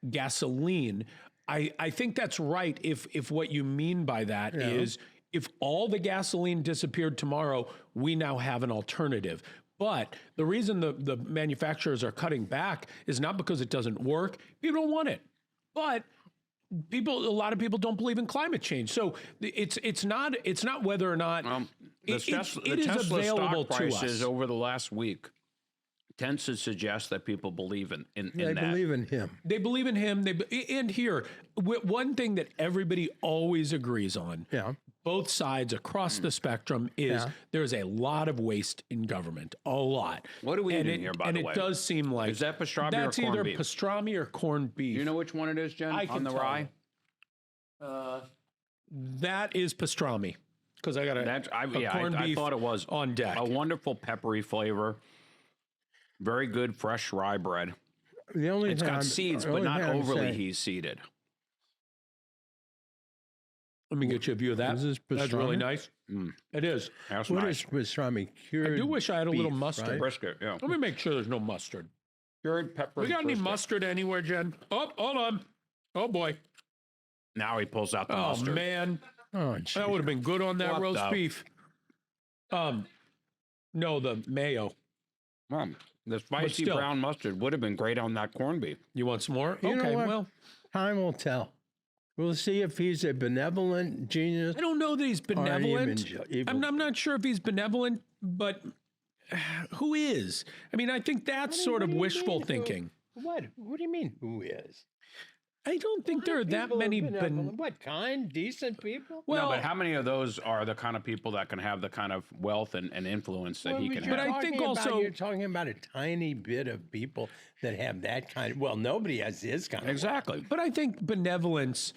[SPEAKER 1] gasoline, I think that's right. If what you mean by that is if all the gasoline disappeared tomorrow, we now have an alternative. But the reason the manufacturers are cutting back is not because it doesn't work. People don't want it. But a lot of people don't believe in climate change. So it's not whether or not
[SPEAKER 2] The
[SPEAKER 1] it
[SPEAKER 2] Tesla
[SPEAKER 1] is available
[SPEAKER 2] stock
[SPEAKER 1] to
[SPEAKER 2] prices
[SPEAKER 1] us.
[SPEAKER 2] over the last week tends to suggest that people believe in
[SPEAKER 3] They
[SPEAKER 2] that.
[SPEAKER 3] believe in him.
[SPEAKER 1] They believe in him. And here, one thing that everybody always agrees on,
[SPEAKER 3] Yeah.
[SPEAKER 1] both sides across the spectrum, is there's a lot of waste in government. A lot.
[SPEAKER 2] What are we
[SPEAKER 1] and
[SPEAKER 2] eating here, by
[SPEAKER 1] and
[SPEAKER 2] the way?
[SPEAKER 1] it does seem like
[SPEAKER 2] Is that pastrami or
[SPEAKER 1] that's
[SPEAKER 2] corned
[SPEAKER 1] either
[SPEAKER 2] beef?
[SPEAKER 1] pastrami or corned beef.
[SPEAKER 2] Do you know which one it is, Jen?
[SPEAKER 1] I
[SPEAKER 2] On
[SPEAKER 1] can
[SPEAKER 2] the
[SPEAKER 1] tell
[SPEAKER 2] rye?
[SPEAKER 1] That is pastrami because I got corned
[SPEAKER 2] I
[SPEAKER 1] beef
[SPEAKER 2] thought it was
[SPEAKER 1] on deck.
[SPEAKER 2] a wonderful peppery flavor. Very good fresh rye bread.
[SPEAKER 3] The only
[SPEAKER 2] It's
[SPEAKER 3] thing
[SPEAKER 2] got
[SPEAKER 3] I'm-
[SPEAKER 2] seeds,
[SPEAKER 3] the
[SPEAKER 2] but
[SPEAKER 3] only
[SPEAKER 2] not
[SPEAKER 3] thing I'm
[SPEAKER 2] overly
[SPEAKER 3] saying-
[SPEAKER 2] heat seeded.
[SPEAKER 1] Let me get you a view of that.
[SPEAKER 3] Is this
[SPEAKER 1] That's really
[SPEAKER 3] pastrami?
[SPEAKER 1] nice. It is.
[SPEAKER 2] That's
[SPEAKER 3] What
[SPEAKER 2] nice.
[SPEAKER 3] is pastrami? Cured
[SPEAKER 1] I do wish I had a little
[SPEAKER 3] beef,
[SPEAKER 1] mustard.
[SPEAKER 3] right?
[SPEAKER 2] Brisket, yeah.
[SPEAKER 1] Let me make sure there's no mustard.
[SPEAKER 2] Cured pepper.
[SPEAKER 1] We got any
[SPEAKER 2] brisket.
[SPEAKER 1] mustard anywhere, Jen? Oh, hold on. Oh boy.
[SPEAKER 2] Now he pulls out the
[SPEAKER 1] Oh
[SPEAKER 2] mustard.
[SPEAKER 1] man,
[SPEAKER 3] Oh,
[SPEAKER 1] that would have been good on that
[SPEAKER 2] What
[SPEAKER 1] roast
[SPEAKER 2] the-
[SPEAKER 1] beef. No, the mayo.
[SPEAKER 2] The spicy
[SPEAKER 1] still.
[SPEAKER 2] brown mustard would have been great on that corned beef.
[SPEAKER 1] You want some more?
[SPEAKER 3] You know
[SPEAKER 1] Okay,
[SPEAKER 3] what?
[SPEAKER 1] well,
[SPEAKER 3] Time will tell. We'll see if he's a benevolent genius.
[SPEAKER 1] I don't know that he's benevolent.
[SPEAKER 3] evil.
[SPEAKER 1] I'm not sure if he's benevolent, but who is? I mean, I think that's sort of
[SPEAKER 3] What do you
[SPEAKER 1] wishful
[SPEAKER 3] mean, who?
[SPEAKER 1] thinking.
[SPEAKER 3] What? What do you mean? Who is?
[SPEAKER 1] I don't think there are that
[SPEAKER 3] People
[SPEAKER 1] many.
[SPEAKER 3] benevolent. What kind? Decent people?
[SPEAKER 1] Well,
[SPEAKER 2] No, but how many of those are the kind of people that can have the kind of wealth and influence that he
[SPEAKER 3] Well,
[SPEAKER 2] can
[SPEAKER 3] you're
[SPEAKER 2] have?
[SPEAKER 1] I think
[SPEAKER 3] talking about-
[SPEAKER 1] also-
[SPEAKER 3] you're talking about a tiny bit of people that have that kind of. Well, nobody has his kind of.
[SPEAKER 2] Exactly.
[SPEAKER 1] but I think benevolence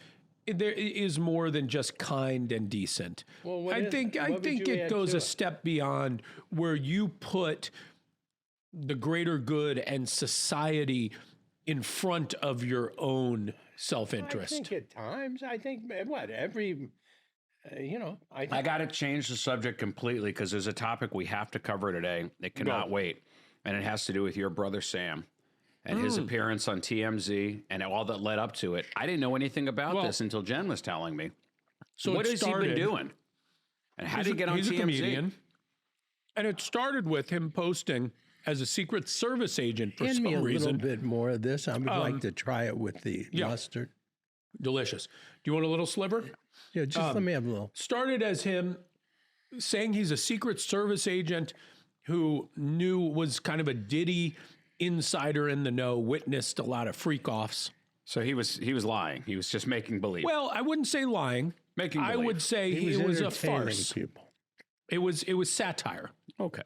[SPEAKER 1] there is more than just kind and decent.
[SPEAKER 3] Well, what
[SPEAKER 1] I
[SPEAKER 3] is
[SPEAKER 1] think
[SPEAKER 3] it?
[SPEAKER 1] I
[SPEAKER 3] What would
[SPEAKER 1] think
[SPEAKER 3] you
[SPEAKER 1] it
[SPEAKER 3] add
[SPEAKER 1] goes
[SPEAKER 3] to
[SPEAKER 1] a
[SPEAKER 3] it?
[SPEAKER 1] step beyond where you put the greater good and society in front of your own
[SPEAKER 3] I
[SPEAKER 1] self-interest.
[SPEAKER 3] think at times, I think what every,
[SPEAKER 2] I got to change the subject completely because there's a topic we have to cover today. It cannot wait. And it has to do with your brother Sam and his appearance on TMZ and all that led up to it. I didn't know anything about
[SPEAKER 1] Well,
[SPEAKER 2] this until Jen was telling me.
[SPEAKER 1] So
[SPEAKER 2] What
[SPEAKER 1] it
[SPEAKER 2] has he
[SPEAKER 1] started-
[SPEAKER 2] been doing? And how did he get on
[SPEAKER 1] he's
[SPEAKER 2] TMZ?
[SPEAKER 1] a comedian, and it started with him posting as a Secret Service agent for
[SPEAKER 3] hand me a
[SPEAKER 1] some
[SPEAKER 3] little
[SPEAKER 1] reason.
[SPEAKER 3] bit more of this. I would like to try it with the mustard.
[SPEAKER 1] Delicious. Do you want a little sliver?
[SPEAKER 3] Yeah, just let me have a little.
[SPEAKER 1] Started as him saying he's a Secret Service agent who was kind of a Diddy insider in the know, witnessed a lot of freak offs.
[SPEAKER 2] So he was lying. He was just making believe.
[SPEAKER 1] Well, I wouldn't say lying.
[SPEAKER 2] Making
[SPEAKER 1] I
[SPEAKER 2] believe.
[SPEAKER 1] would say it was a
[SPEAKER 3] entertaining
[SPEAKER 1] farce.
[SPEAKER 3] people.
[SPEAKER 1] It was satire.
[SPEAKER 2] Okay.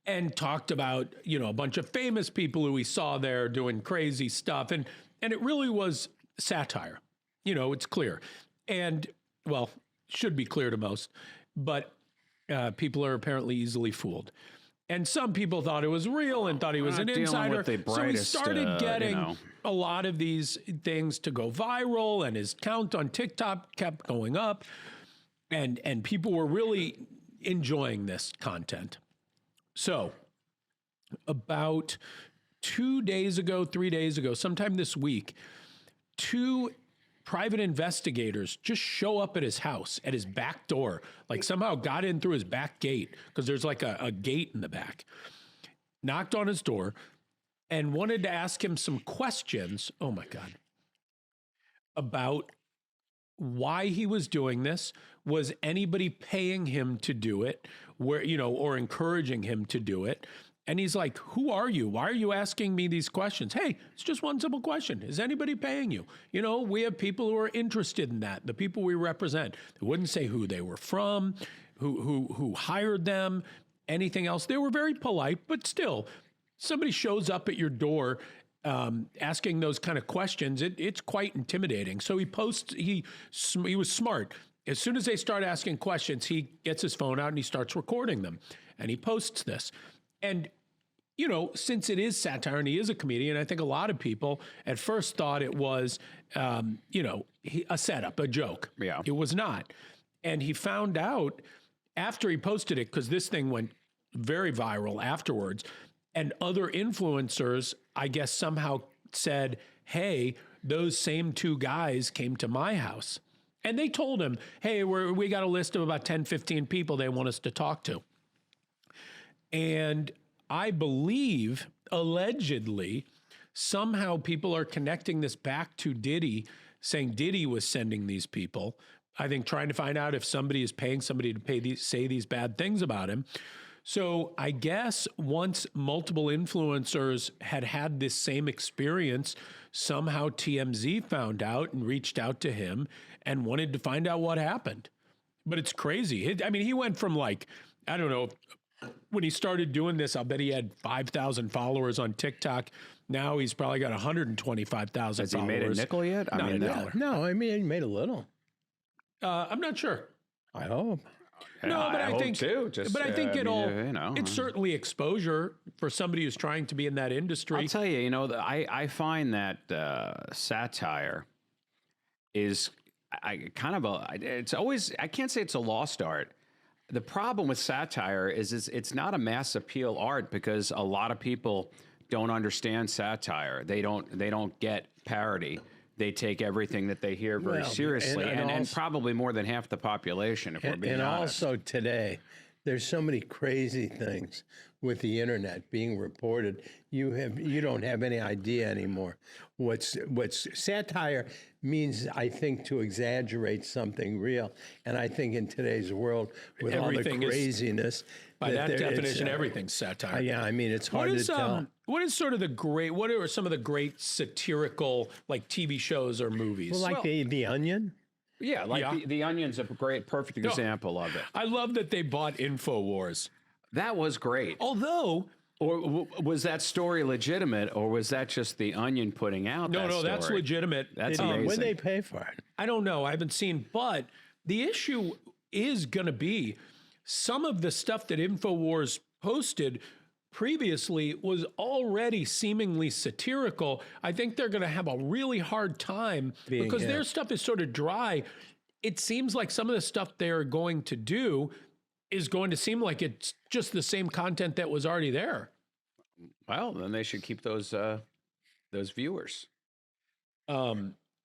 [SPEAKER 1] And talked about, a bunch of famous people who he saw there doing crazy stuff. And it really was satire. It's clear. And, well, should be clear to most. But people are apparently easily fooled. And some people thought it was real and thought he was
[SPEAKER 2] We're
[SPEAKER 1] an
[SPEAKER 2] not dealing
[SPEAKER 1] insider.
[SPEAKER 2] with the
[SPEAKER 1] So he
[SPEAKER 2] brightest,
[SPEAKER 1] started getting
[SPEAKER 2] you know.
[SPEAKER 1] a lot of these things to go viral, and his count on TikTok kept going up. And people were really enjoying this content. So about 3 days ago, sometime this week, 2 private investigators just show up at his house, at his back door, like somehow got in through his back gate, because there's like a gate in the back. knocked on his door and wanted to ask him some questions. Oh my God. About why he was doing this. Was anybody paying him to do it? Where, or encouraging him to do it? And he's like, who are you? Why are you asking me these questions? Hey, it's just one simple question. Is anybody paying you? We have people who are interested in that, the people we represent. They wouldn't say who they were from, who hired them, anything else. They were very polite, but still, somebody shows up at your door asking those kind of questions. It's quite intimidating. So he was smart. As soon as they start asking questions, he gets his phone out and he starts recording them. And he posts this. And, since it is satire and he is a comedian, I think a lot of people at first thought it was, a setup, a joke.
[SPEAKER 2] Yeah.
[SPEAKER 1] It was not. And he found out after he posted it, because this thing went very viral afterwards, and other influencers, I guess, somehow said, hey, those same two guys came to my house. And they told him, hey, we got a list of about 10, 15 people they want us to talk to. And I believe, allegedly, somehow people are connecting this back to Diddy, saying Diddy was sending these people. I think trying to find out if somebody is paying somebody to say these bad things about him. So I guess once multiple influencers had this same experience, somehow TMZ found out and reached out to him and wanted to find out what happened. But it's crazy. He went from I don't know, when he started doing this, I'll bet he had 5,000 followers on TikTok. Now he's probably got 125,000
[SPEAKER 2] Has
[SPEAKER 1] followers.
[SPEAKER 2] he made a nickel yet?
[SPEAKER 1] Not a dollar.
[SPEAKER 3] No, he made a little.
[SPEAKER 1] I'm not sure.
[SPEAKER 3] I hope.
[SPEAKER 1] No, but I think
[SPEAKER 2] too.
[SPEAKER 1] it's certainly exposure for somebody who's trying to be in that industry.
[SPEAKER 2] I'll tell you, I find that satire is it's always, I can't say it's a lost art. The problem with satire is it's not a mass appeal art because a lot of people don't understand satire. They don't get parody. They take everything that they hear very seriously, and probably more than half the population, if we're being honest.
[SPEAKER 3] And also today, there's so many crazy things with the internet being reported. You don't have any idea anymore. What's satire means, I think, to exaggerate something real. And I think in today's world, with
[SPEAKER 1] Everything
[SPEAKER 3] all the craziness,
[SPEAKER 1] by that definition, everything's satire.
[SPEAKER 3] Yeah, it's hard to tell.
[SPEAKER 1] What is sort of what are some of the great satirical TV shows or movies?
[SPEAKER 3] Well, the Onion.
[SPEAKER 2] Yeah, The Onion's a perfect example of it.
[SPEAKER 1] I love that they bought InfoWars.
[SPEAKER 2] That was great.
[SPEAKER 1] Although,
[SPEAKER 2] or was that story legitimate, or was that just The Onion putting out?
[SPEAKER 1] No, that's legitimate.
[SPEAKER 2] That's amazing.
[SPEAKER 3] When they pay for it,
[SPEAKER 1] I don't know. I haven't seen, but the issue is going to be some of the stuff that InfoWars posted previously was already seemingly satirical. I think they're going to have a really hard time because their stuff is sort of dry. It seems like some of the stuff they're going to do is going to seem like it's just the same content that was already there.
[SPEAKER 2] Well, then they should keep those viewers.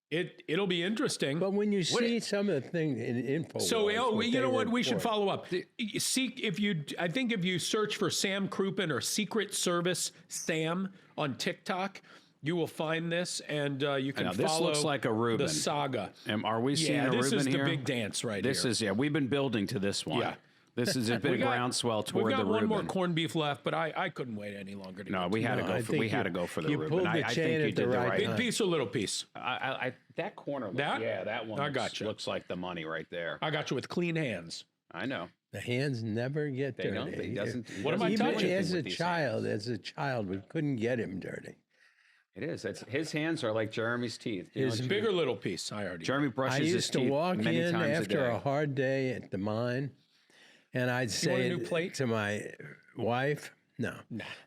[SPEAKER 1] It'll be interesting.
[SPEAKER 3] But when you see some of the things in InfoWars,
[SPEAKER 1] so you know what, we should follow up. I think if you search for Sam Crouppen or Secret Service Sam on TikTok, you will find this, and you can follow.
[SPEAKER 2] This looks like a Reuben.
[SPEAKER 1] The saga.
[SPEAKER 2] Are we seeing a Reuben here?
[SPEAKER 1] This is the big dance right here.
[SPEAKER 2] This is we've been building to this one. Yeah. This has been a groundswell toward the Reuben.
[SPEAKER 1] We've got one more corned beef left, but I couldn't wait any longer to
[SPEAKER 2] we had to go. We had to go for the Reuben.
[SPEAKER 3] I think you did the right
[SPEAKER 1] big piece or little piece.
[SPEAKER 2] That corner. That one.
[SPEAKER 1] I got you.
[SPEAKER 2] Looks like the money right there.
[SPEAKER 1] I got you with clean hands.
[SPEAKER 2] I know.
[SPEAKER 3] The hands never get dirty.
[SPEAKER 2] They doesn't.
[SPEAKER 1] What am I touching?
[SPEAKER 3] As a child, we couldn't get him dirty.
[SPEAKER 2] It is. His hands are like Jeremy's teeth.
[SPEAKER 1] His big or little piece.
[SPEAKER 2] Jeremy brushes his teeth.
[SPEAKER 3] I used to walk in after a hard day at the mine. And I'd say to my wife, no.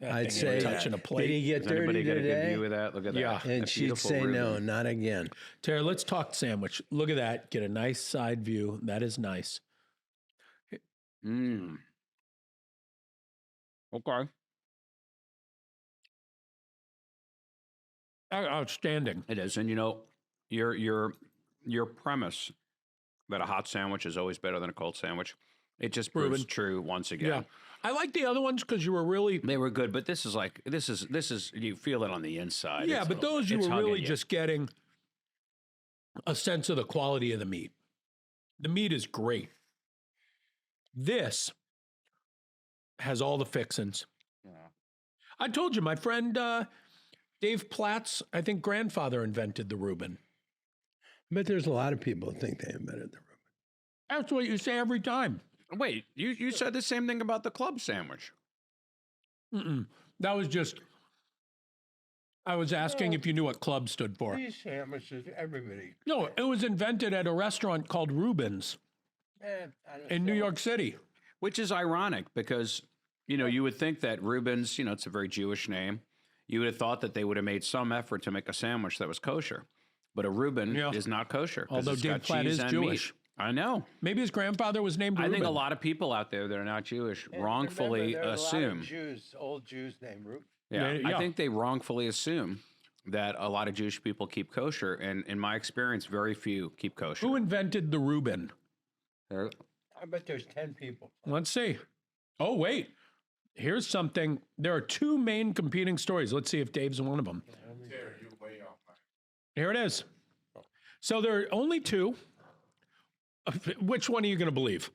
[SPEAKER 3] I'd say,
[SPEAKER 1] touching a plate.
[SPEAKER 3] Did he get dirty
[SPEAKER 2] anybody
[SPEAKER 3] today?
[SPEAKER 2] Get a good view of that? Look at that.
[SPEAKER 3] And she'd say, Reuben. No, not again.
[SPEAKER 1] Tara, let's talk sandwich. Look at that. Get a nice side view. That is nice.
[SPEAKER 2] Okay.
[SPEAKER 1] Outstanding.
[SPEAKER 2] It is. And your premise that a hot sandwich is always better than a cold sandwich, it just proves true once again.
[SPEAKER 1] I like the other ones because you were really
[SPEAKER 2] They were good, but this is you feel it on the inside.
[SPEAKER 1] yeah,
[SPEAKER 2] It's
[SPEAKER 1] but those you
[SPEAKER 2] it's
[SPEAKER 1] were
[SPEAKER 2] hugging
[SPEAKER 1] really
[SPEAKER 2] you.
[SPEAKER 1] just getting a sense of the quality of the meat. The meat is great. This has all the fixins.
[SPEAKER 2] Yeah.
[SPEAKER 1] I told you, my friend Dave Platt's, I think, grandfather invented the Reuben.
[SPEAKER 3] But there's a lot of people who think they invented the Reuben.
[SPEAKER 1] That's what you say every time.
[SPEAKER 2] Wait, you said the same thing about the club sandwich.
[SPEAKER 1] Mm-mm. That was just, I was asking if you knew what club stood for.
[SPEAKER 3] These sandwiches, everybody.
[SPEAKER 1] No, it was invented at a restaurant called Reuben's in New York City.
[SPEAKER 2] Which is ironic because, you would think that Reuben's, it's a very Jewish name. You would have thought that they would have made some effort to make a sandwich that was kosher. But a Reuben is not kosher. 'cause
[SPEAKER 1] Although
[SPEAKER 2] it's
[SPEAKER 1] Dave
[SPEAKER 2] got
[SPEAKER 1] Platt
[SPEAKER 2] cheese
[SPEAKER 1] is
[SPEAKER 2] and
[SPEAKER 1] Jewish.
[SPEAKER 2] meat. I know.
[SPEAKER 1] Maybe his grandfather was named
[SPEAKER 2] I
[SPEAKER 1] Reuben.
[SPEAKER 2] think a lot of people out there that are not Jewish wrongfully assume.
[SPEAKER 3] Old Jews named Reuben.
[SPEAKER 2] Yeah,
[SPEAKER 1] Yeah.
[SPEAKER 2] I think they wrongfully assume that a lot of Jewish people keep kosher. And in my experience, very few keep kosher.
[SPEAKER 1] Who invented the Reuben?
[SPEAKER 2] There-
[SPEAKER 3] I bet there's 10 people.
[SPEAKER 1] Let's see. Oh, wait. Here's something. There are two main competing stories. Let's see if Dave's one of them. Here it is. So there are only two. Which one are you going to believe?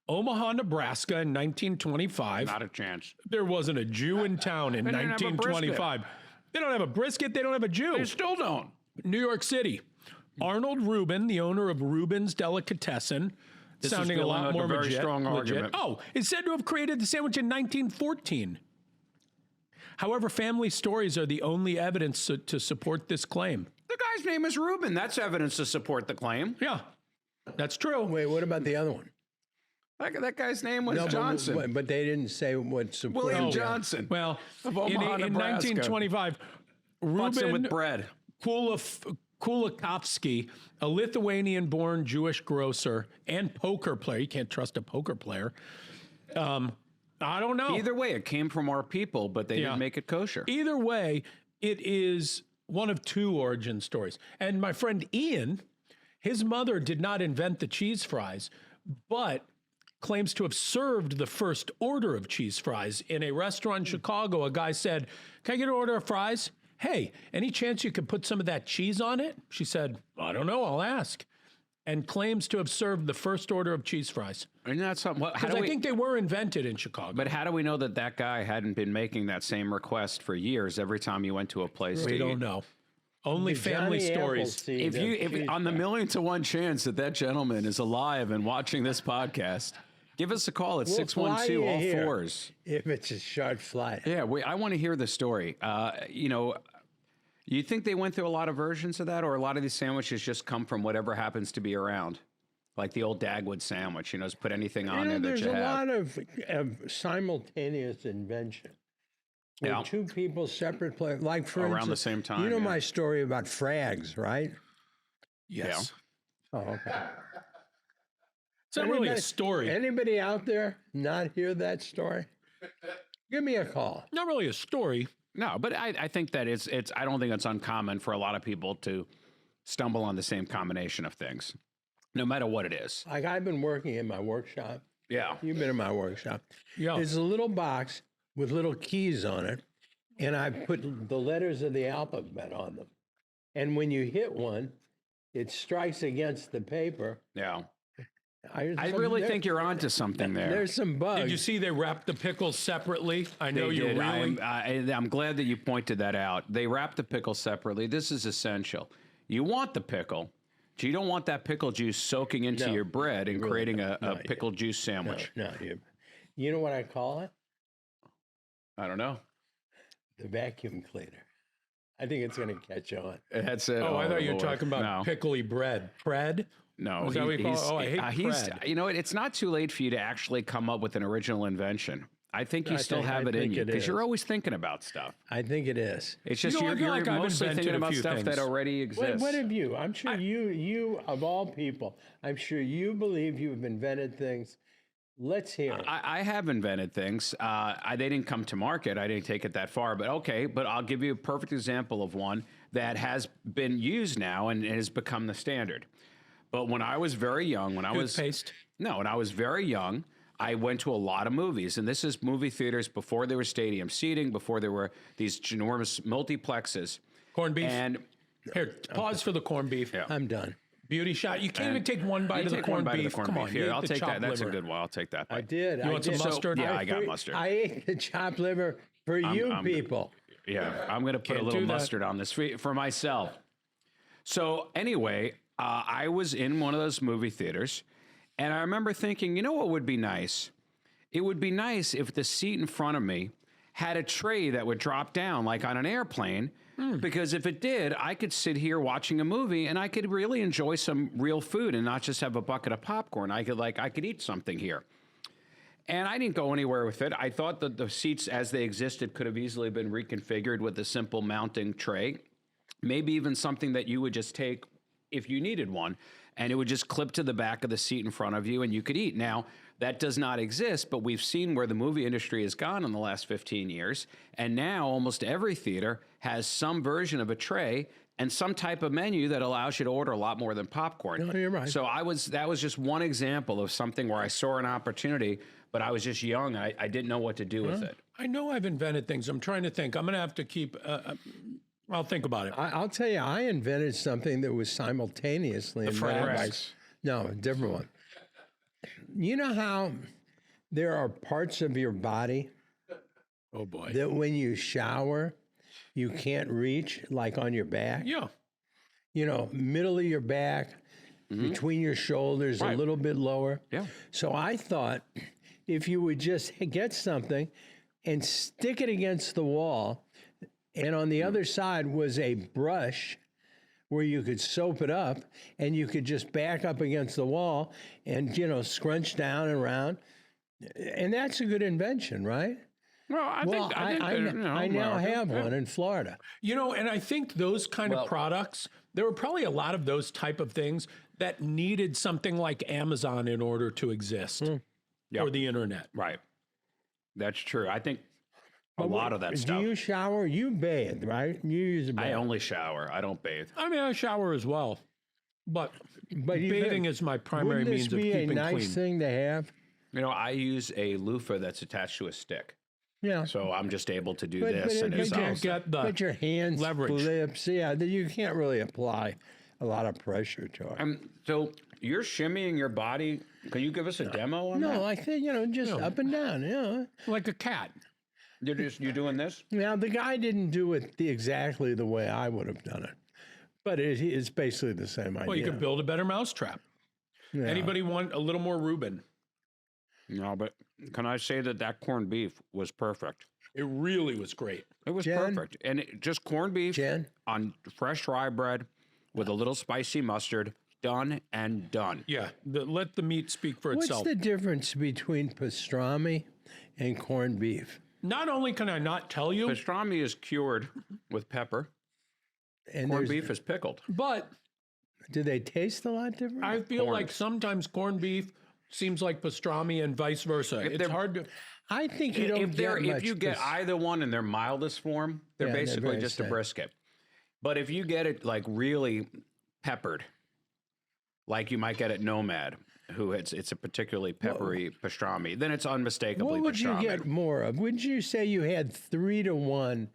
[SPEAKER 1] Omaha, Nebraska in 1925.
[SPEAKER 2] Not a chance.
[SPEAKER 1] There wasn't a Jew in town in
[SPEAKER 2] They didn't have a
[SPEAKER 1] 1925. They don't have a brisket. They don't have a Jew.
[SPEAKER 2] They still don't.
[SPEAKER 1] New York City. Arnold Reuben, the owner of Reuben's Delicatessen,
[SPEAKER 2] This is
[SPEAKER 1] sounding a
[SPEAKER 2] feeling
[SPEAKER 1] lot
[SPEAKER 2] like a
[SPEAKER 1] more
[SPEAKER 2] very
[SPEAKER 1] legit,
[SPEAKER 2] strong argument.
[SPEAKER 1] Oh, is said to have created the sandwich in 1914. However, family stories are the only evidence to support this claim.
[SPEAKER 2] The guy's name is Reuben. That's evidence to support the claim.
[SPEAKER 1] Yeah, that's true.
[SPEAKER 3] Wait, what about the other one?
[SPEAKER 2] That guy's name was
[SPEAKER 3] No,
[SPEAKER 2] Johnson.
[SPEAKER 3] but they didn't say what support.
[SPEAKER 2] William Johnson.
[SPEAKER 1] Well,
[SPEAKER 2] Of
[SPEAKER 1] in
[SPEAKER 2] Omaha, Nebraska.
[SPEAKER 1] 1925,
[SPEAKER 2] Butts in
[SPEAKER 1] Reuben
[SPEAKER 2] with bread.
[SPEAKER 1] Kulikovsky, a Lithuanian-born Jewish grocer and poker player. You can't trust a poker player. I don't know.
[SPEAKER 2] Either way, it came from our people, but they didn't make it kosher.
[SPEAKER 1] Either way, it is one of two origin stories. And my friend Ian, his mother did not invent the cheese fries, but claims to have served the first order of cheese fries in a restaurant in Chicago. A guy said, "Can I get an order of fries? Hey, any chance you could put some of that cheese on it?" She said, "I don't know, I'll ask." And claims to have served the first order of cheese fries.
[SPEAKER 2] Isn't that something? How
[SPEAKER 1] Because
[SPEAKER 2] do
[SPEAKER 1] I
[SPEAKER 2] we,
[SPEAKER 1] think they were invented in Chicago.
[SPEAKER 2] but how do we know that that guy hadn't been making that same request for years every time you went to a place to
[SPEAKER 1] we
[SPEAKER 2] eat?
[SPEAKER 1] don't know. Only family stories.
[SPEAKER 2] If on the 1,000,000 to 1 chance that that gentleman is alive and watching this podcast, give us a call at
[SPEAKER 3] We'll
[SPEAKER 2] 612
[SPEAKER 3] fly
[SPEAKER 2] all
[SPEAKER 3] you here.
[SPEAKER 2] fours.
[SPEAKER 3] If it's a short flight.
[SPEAKER 2] Yeah, I want to hear the story. You think they went through a lot of versions of that, or a lot of these sandwiches just come from whatever happens to be around? Like the old Dagwood sandwich, just put anything on there that
[SPEAKER 3] There's
[SPEAKER 2] you
[SPEAKER 3] a
[SPEAKER 2] have.
[SPEAKER 3] lot of simultaneous invention. Where
[SPEAKER 2] Yeah.
[SPEAKER 3] two people separate places. Like, for
[SPEAKER 2] Around
[SPEAKER 3] instance,
[SPEAKER 2] the same time,
[SPEAKER 3] You know
[SPEAKER 2] yeah.
[SPEAKER 3] my story about frags, right?
[SPEAKER 1] Yes.
[SPEAKER 3] Oh, okay.
[SPEAKER 1] It's not really a story.
[SPEAKER 3] Anybody out there not hear that story? Give me a call.
[SPEAKER 1] Not really a story.
[SPEAKER 2] No, but I think that it's. I don't think it's uncommon for a lot of people to stumble on the same combination of things, no matter what it is.
[SPEAKER 3] Like, I've been working in my workshop.
[SPEAKER 2] Yeah.
[SPEAKER 3] You've been in my workshop.
[SPEAKER 1] Yeah.
[SPEAKER 3] It's a little box with little keys on it, and I put the letters of the alphabet on them. And when you hit one, it strikes against the paper.
[SPEAKER 2] Yeah. I really think you're onto something there.
[SPEAKER 3] There's some bugs.
[SPEAKER 1] Did you see they wrapped the pickles separately? I know
[SPEAKER 2] They
[SPEAKER 1] you
[SPEAKER 2] did.
[SPEAKER 1] really.
[SPEAKER 2] I'm glad that you pointed that out. They wrap the pickle separately. This is essential. You want the pickle, but you don't want that pickle juice soaking into
[SPEAKER 3] No,
[SPEAKER 2] your bread and creating a
[SPEAKER 3] No,
[SPEAKER 2] pickle juice sandwich.
[SPEAKER 3] No, you know what I call it?
[SPEAKER 2] I don't know.
[SPEAKER 3] The vacuum cleaner. I think it's going to catch on.
[SPEAKER 2] That's it.
[SPEAKER 1] Oh, I thought you were
[SPEAKER 2] Lord.
[SPEAKER 1] talking about
[SPEAKER 2] No.
[SPEAKER 1] pickly bread. Bread?
[SPEAKER 2] No,
[SPEAKER 1] Is that what you call it? Oh, I hate
[SPEAKER 2] he's.
[SPEAKER 1] bread.
[SPEAKER 2] You know what? It's not too late for you to actually come up with an original invention. I think you still have it in
[SPEAKER 3] think
[SPEAKER 2] you
[SPEAKER 3] it
[SPEAKER 2] because
[SPEAKER 3] is.
[SPEAKER 2] you're always thinking about stuff.
[SPEAKER 3] I Let's hear it.
[SPEAKER 2] I have invented things. They didn't come to market. I didn't take it that far, but okay. But I'll give you a perfect example of one that has been used now and has become the standard. But when I was very young, when I was
[SPEAKER 1] Toothpaste.
[SPEAKER 2] very young, I went to a lot of movies, and this is movie theaters before there was stadium seating, before there were these enormous multiplexes.
[SPEAKER 1] Corned beef.
[SPEAKER 2] And
[SPEAKER 1] Here, pause for the corned beef.
[SPEAKER 2] Yeah.
[SPEAKER 3] I'm done.
[SPEAKER 1] Beauty shot. You can't even take one bite of the corned beef. Come on,
[SPEAKER 2] Here,
[SPEAKER 1] you
[SPEAKER 2] I'll
[SPEAKER 1] ate the
[SPEAKER 2] take that.
[SPEAKER 1] chopped
[SPEAKER 2] That's a
[SPEAKER 1] liver.
[SPEAKER 2] good one. I'll take that bite.
[SPEAKER 3] I did.
[SPEAKER 1] You want some mustard?
[SPEAKER 2] Yeah, I got mustard.
[SPEAKER 3] I ate the chopped liver for you people.
[SPEAKER 2] Yeah, I'm going to put a
[SPEAKER 1] Can't
[SPEAKER 2] little
[SPEAKER 1] do that.
[SPEAKER 2] mustard on this for myself. So anyway, I was in one of those movie theaters, and I remember thinking, you know what would be nice? It would be nice if the seat in front of me had a tray that would drop down like on an airplane, because if it did, I could sit here watching a movie and I could really enjoy some real food and not just have a bucket of popcorn. I could eat something here. And I didn't go anywhere with it. I thought that the seats as they existed could have easily been reconfigured with a simple mounting tray, maybe even something that you would just take if you needed one, and it would just clip to the back of the seat in front of you and you could eat. Now, that does not exist, but we've seen where the movie industry has gone in the last 15 years, and now almost every theater has some version of a tray and some type of menu that allows you to order a lot more than popcorn.
[SPEAKER 3] No, you're right.
[SPEAKER 2] So that was just one example of something where I saw an opportunity, but I was just young. I didn't know what to do with it.
[SPEAKER 1] I know I've invented things. I'm trying to think. I'm going to have to keep. I'll think about it.
[SPEAKER 3] I'll tell you, I invented something that was simultaneously invented by.
[SPEAKER 1] Frags.
[SPEAKER 3] No, a different one. You know how there are parts of your body
[SPEAKER 1] Oh boy.
[SPEAKER 3] that when you shower, you can't reach, like on your back?
[SPEAKER 1] Yeah.
[SPEAKER 3] You know, middle of your back, between your shoulders, a
[SPEAKER 2] Right.
[SPEAKER 3] little bit lower.
[SPEAKER 2] Yeah.
[SPEAKER 3] So I thought if you would just get something and stick it against the wall, and on the other side was a brush where you could soap it up and you could just back up against the wall and, you know, scrunch down and around. And that's a good invention, right?
[SPEAKER 2] Well, I
[SPEAKER 3] I now have one in Florida.
[SPEAKER 1] You know, and I think those kind of products, there were probably a lot of those type of things that needed something like Amazon in order to exist or the internet.
[SPEAKER 2] Right. That's true. I think a lot of that stuff.
[SPEAKER 3] Do you shower? You bathe, right? You use a bath.
[SPEAKER 2] I only shower. I don't bathe.
[SPEAKER 1] I mean, I shower as well, but
[SPEAKER 3] But you
[SPEAKER 1] bathing
[SPEAKER 3] think-
[SPEAKER 1] is my primary
[SPEAKER 3] Wouldn't
[SPEAKER 1] means
[SPEAKER 3] this
[SPEAKER 1] of
[SPEAKER 3] be a
[SPEAKER 1] keeping
[SPEAKER 3] nice
[SPEAKER 1] clean.
[SPEAKER 3] thing to have?
[SPEAKER 2] You know, I use a loofah that's attached to a stick.
[SPEAKER 3] Yeah.
[SPEAKER 2] So I'm just able to do
[SPEAKER 3] But-
[SPEAKER 2] this
[SPEAKER 3] but
[SPEAKER 2] and
[SPEAKER 3] it-
[SPEAKER 2] it
[SPEAKER 3] but you
[SPEAKER 2] solves
[SPEAKER 1] get
[SPEAKER 2] it.
[SPEAKER 1] the
[SPEAKER 3] But your hands,
[SPEAKER 1] leverage.
[SPEAKER 3] flips, yeah, you can't really apply a lot of pressure to it.
[SPEAKER 2] So you're shimmying your body. Can you give us a demo on that?
[SPEAKER 3] No, I think, you know, just up and down, you know.
[SPEAKER 1] Like a cat.
[SPEAKER 2] You're doing this?
[SPEAKER 3] Now, the guy didn't do it exactly the way I would have done it, but it's basically the same idea.
[SPEAKER 1] Well, you could build a better mousetrap.
[SPEAKER 3] Yeah.
[SPEAKER 1] Anybody want a little more Reuben?
[SPEAKER 2] No, but can I say that corned beef was perfect?
[SPEAKER 1] It really was great.
[SPEAKER 2] It was
[SPEAKER 3] Jen?
[SPEAKER 2] perfect. And just corned beef
[SPEAKER 3] Jen?
[SPEAKER 2] on fresh rye bread with a little spicy mustard. Done and done.
[SPEAKER 1] Yeah, let the meat speak for
[SPEAKER 3] What's
[SPEAKER 1] itself.
[SPEAKER 3] the difference between pastrami and corned beef?
[SPEAKER 1] Not only can I not tell you,
[SPEAKER 2] Pastrami is cured with pepper.
[SPEAKER 3] And
[SPEAKER 2] Corned
[SPEAKER 3] there's-
[SPEAKER 2] beef is pickled.
[SPEAKER 1] but
[SPEAKER 3] do they taste a lot different?
[SPEAKER 1] I feel
[SPEAKER 2] Corned.
[SPEAKER 1] like sometimes corned beef seems like pastrami and vice versa. It's
[SPEAKER 2] they're-
[SPEAKER 1] hard to.
[SPEAKER 3] I think you don't get much.
[SPEAKER 2] If you get either one in their mildest form, they're
[SPEAKER 3] Yeah, they're
[SPEAKER 2] basically
[SPEAKER 3] very
[SPEAKER 2] just a
[SPEAKER 3] same.
[SPEAKER 2] brisket. But if you get it like really peppered, like you might get at Nomad, who it's a particularly peppery pastrami, then it's unmistakably
[SPEAKER 3] What would
[SPEAKER 2] pastrami.
[SPEAKER 3] you get more of? Would you say you had 3-to-1?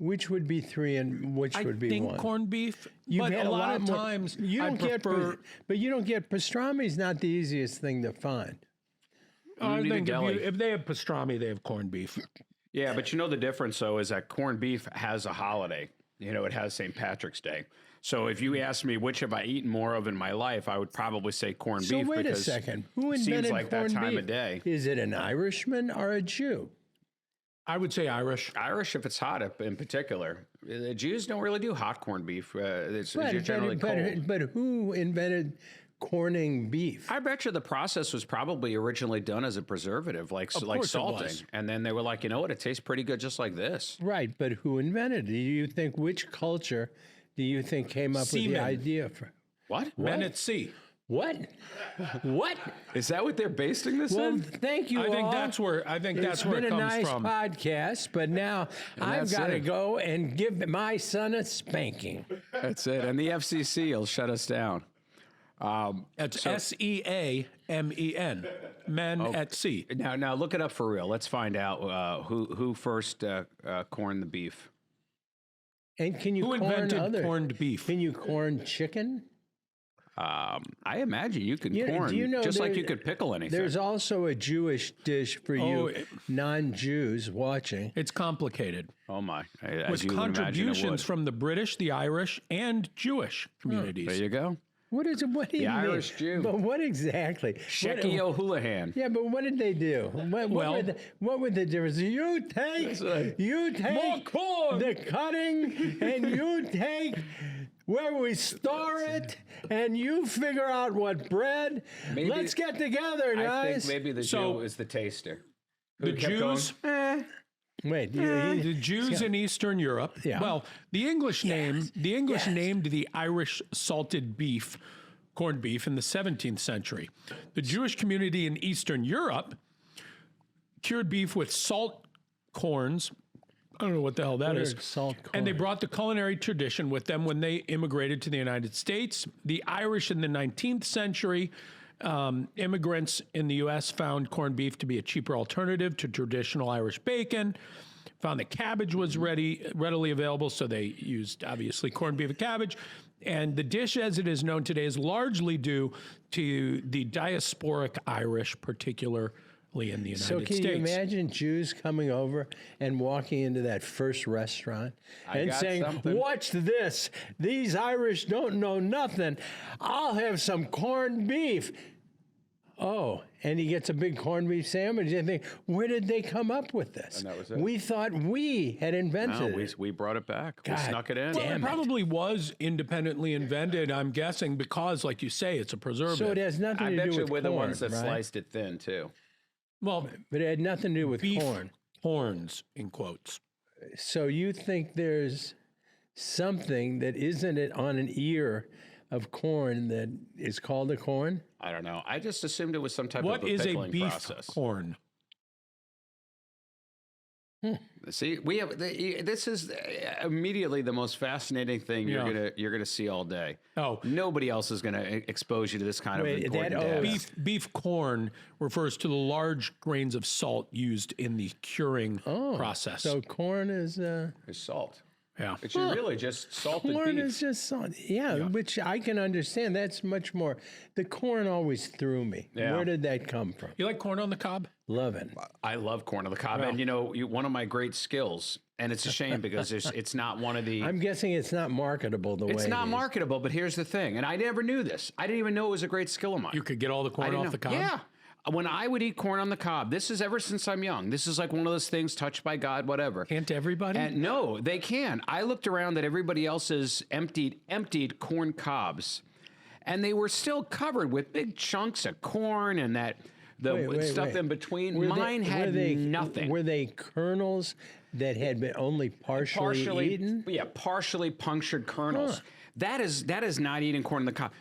[SPEAKER 3] Which would be 3 and which
[SPEAKER 1] I
[SPEAKER 3] would be
[SPEAKER 1] think
[SPEAKER 3] 1?
[SPEAKER 1] corned beef,
[SPEAKER 3] You've
[SPEAKER 1] but
[SPEAKER 3] had
[SPEAKER 1] a lot of
[SPEAKER 3] more-
[SPEAKER 1] times
[SPEAKER 3] you
[SPEAKER 1] I
[SPEAKER 3] don't get,
[SPEAKER 1] prefer.
[SPEAKER 3] but you don't get pastrami's not the easiest thing to find.
[SPEAKER 1] I
[SPEAKER 2] need a
[SPEAKER 1] think
[SPEAKER 2] deli.
[SPEAKER 1] if they have pastrami, they have corned beef.
[SPEAKER 2] Yeah, but you know the difference though is that corned beef has a holiday. You know, it has St. Patrick's Day. So if you ask me which have I eaten more of in my life, I would probably say corned
[SPEAKER 3] So
[SPEAKER 2] beef
[SPEAKER 3] wait a
[SPEAKER 2] because
[SPEAKER 3] second. Who
[SPEAKER 2] it
[SPEAKER 3] invented
[SPEAKER 2] seems like that
[SPEAKER 3] corned
[SPEAKER 2] time
[SPEAKER 3] beef?
[SPEAKER 2] of day.
[SPEAKER 3] Is it an Irishman or a Jew?
[SPEAKER 1] I would say Irish.
[SPEAKER 2] Irish, if it's hot in particular. The Jews don't really do hot corned beef. It's generally cold.
[SPEAKER 3] But who invented corning beef?
[SPEAKER 2] I bet you the process was probably originally done as a preservative, like
[SPEAKER 1] course it
[SPEAKER 2] salting.
[SPEAKER 1] was.
[SPEAKER 2] And then they were like, you know what, it tastes pretty good just like this.
[SPEAKER 3] Right, but who invented it? Do you think which culture do you think came up with
[SPEAKER 1] Seamen.
[SPEAKER 3] the idea for?
[SPEAKER 2] What?
[SPEAKER 1] Men at sea.
[SPEAKER 3] What? What?
[SPEAKER 2] Is that what they're basing this
[SPEAKER 3] Well,
[SPEAKER 2] in?
[SPEAKER 3] thank you
[SPEAKER 1] I think
[SPEAKER 3] all.
[SPEAKER 1] that's where
[SPEAKER 3] It's
[SPEAKER 1] it
[SPEAKER 3] been a
[SPEAKER 1] comes
[SPEAKER 3] nice
[SPEAKER 1] from.
[SPEAKER 3] podcast, but now I've
[SPEAKER 2] that's
[SPEAKER 3] got to
[SPEAKER 2] it.
[SPEAKER 3] go and give my son a spanking.
[SPEAKER 2] That's it. And the FCC will shut us down.
[SPEAKER 1] That's SEAMEN. men at sea.
[SPEAKER 2] Now look it up for real. Let's find out who first corned the beef.
[SPEAKER 3] And can you
[SPEAKER 1] Who
[SPEAKER 3] corn
[SPEAKER 1] invented
[SPEAKER 3] other?
[SPEAKER 1] corned beef?
[SPEAKER 3] Can you corn chicken?
[SPEAKER 2] I imagine you can
[SPEAKER 3] Do
[SPEAKER 2] corn
[SPEAKER 3] you know
[SPEAKER 2] just like
[SPEAKER 3] there-
[SPEAKER 2] you could pickle anything.
[SPEAKER 3] There's also a Jewish dish for you non-Jews watching.
[SPEAKER 1] It's complicated.
[SPEAKER 2] Oh my! As
[SPEAKER 1] With
[SPEAKER 2] you would imagine it
[SPEAKER 1] contributions
[SPEAKER 2] would.
[SPEAKER 1] from the British, the Irish, and Jewish communities.
[SPEAKER 2] There you go.
[SPEAKER 3] What is it? What do you mean?
[SPEAKER 2] Irish Jew.
[SPEAKER 3] But what exactly?
[SPEAKER 2] Shecky O'Houlihan.
[SPEAKER 3] Yeah, but what did they do? What were the difference? You take
[SPEAKER 1] More corn!
[SPEAKER 3] the cutting, and you take where we store it, and you figure out what bread.
[SPEAKER 2] Maybe-
[SPEAKER 3] Let's get together,
[SPEAKER 2] I
[SPEAKER 3] guys.
[SPEAKER 2] think maybe the
[SPEAKER 1] So-
[SPEAKER 2] Jew is the taster.
[SPEAKER 1] The
[SPEAKER 2] Who kept
[SPEAKER 1] Jews,
[SPEAKER 3] Wait,
[SPEAKER 1] the Jews in Eastern Europe.
[SPEAKER 3] Yeah.
[SPEAKER 1] Well, the English named the Irish salted beef, corned beef, in the 17th century. The Jewish community in Eastern Europe cured beef with salt corns. I don't know what the hell that is.
[SPEAKER 3] salt
[SPEAKER 1] And they
[SPEAKER 3] corn?
[SPEAKER 1] brought the culinary tradition with them when they immigrated to the United States. The Irish in the 19th century, immigrants in the U.S. found corned beef to be a cheaper alternative to traditional Irish bacon. Found that cabbage was readily available, so they used, obviously, corned beef and cabbage. And the dish as it is known today is largely due to the diasporic Irish, particularly in the United
[SPEAKER 3] So can
[SPEAKER 1] States.
[SPEAKER 3] you imagine Jews coming over and walking into that first restaurant and
[SPEAKER 2] got
[SPEAKER 3] saying,
[SPEAKER 2] something.
[SPEAKER 3] watch this. These Irish don't know nothing. I'll have some corned beef. Oh, and he gets a big corned beef sandwich. And think, where did they come up with this?
[SPEAKER 2] And that was it.
[SPEAKER 3] We thought we had invented
[SPEAKER 2] No,
[SPEAKER 3] it.
[SPEAKER 2] we brought it back.
[SPEAKER 3] God
[SPEAKER 2] we snuck it in.
[SPEAKER 1] Well,
[SPEAKER 3] damn
[SPEAKER 1] it probably was independently invented, I'm guessing, because, like you say, it's a preservative.
[SPEAKER 3] So it has nothing
[SPEAKER 2] I
[SPEAKER 3] to
[SPEAKER 2] bet
[SPEAKER 3] do
[SPEAKER 2] you
[SPEAKER 3] with
[SPEAKER 2] we're
[SPEAKER 3] corn,
[SPEAKER 2] the ones that
[SPEAKER 3] right?
[SPEAKER 2] sliced it thin too.
[SPEAKER 1] Well,
[SPEAKER 3] But it had nothing to do with
[SPEAKER 1] beef
[SPEAKER 3] corn.
[SPEAKER 1] horns, in quotes.
[SPEAKER 3] So you think there's something that isn't it on an ear of corn that is called a corn?
[SPEAKER 2] I don't know. I just assumed it was some type
[SPEAKER 1] What
[SPEAKER 2] of a
[SPEAKER 1] is a
[SPEAKER 2] pickling
[SPEAKER 1] beef
[SPEAKER 2] process.
[SPEAKER 1] corn?
[SPEAKER 2] See, we have this is immediately the most fascinating thing
[SPEAKER 1] Yeah.
[SPEAKER 2] you're gonna see all day.
[SPEAKER 1] Oh.
[SPEAKER 2] Nobody else is gonna expose you to this kind
[SPEAKER 3] Wait,
[SPEAKER 2] of important
[SPEAKER 3] that- oh,
[SPEAKER 2] data.
[SPEAKER 1] Beef corn refers to the large grains of salt used in the curing process.
[SPEAKER 3] So corn is
[SPEAKER 2] It's salt.
[SPEAKER 1] yeah.
[SPEAKER 2] It's really just salted
[SPEAKER 3] corn
[SPEAKER 2] beef.
[SPEAKER 3] is just salt. Yeah, which I can understand. That's much more. The corn always threw me.
[SPEAKER 2] Yeah.
[SPEAKER 3] Where did that come from?
[SPEAKER 1] You like corn on the cob?
[SPEAKER 3] Love it.
[SPEAKER 2] I love corn on the cob, and one of my great skills, and it's a shame because it's not one of the.
[SPEAKER 3] I'm guessing it's not marketable the way
[SPEAKER 2] It's not
[SPEAKER 3] it is.
[SPEAKER 2] marketable, but here's the thing, and I never knew this. I didn't even know it was a great skill of mine.
[SPEAKER 1] You could get all the
[SPEAKER 2] I
[SPEAKER 1] corn
[SPEAKER 2] didn't
[SPEAKER 1] off
[SPEAKER 2] know.
[SPEAKER 1] the cob?
[SPEAKER 2] Yeah. When I would eat corn on the cob, this is ever since I'm young. This is like one of those things touched by God, whatever.
[SPEAKER 1] Can't everybody?
[SPEAKER 2] And no, they can. I looked around at everybody else's emptied corn cobs, and they were still covered with big chunks of corn and
[SPEAKER 3] Wait,
[SPEAKER 2] stuff
[SPEAKER 3] wait.
[SPEAKER 2] in between.
[SPEAKER 3] Were
[SPEAKER 2] Mine had nothing.
[SPEAKER 3] Were they kernels that had been only partially eaten?
[SPEAKER 2] Yeah, partially punctured kernels. That is not eating corn on the cob.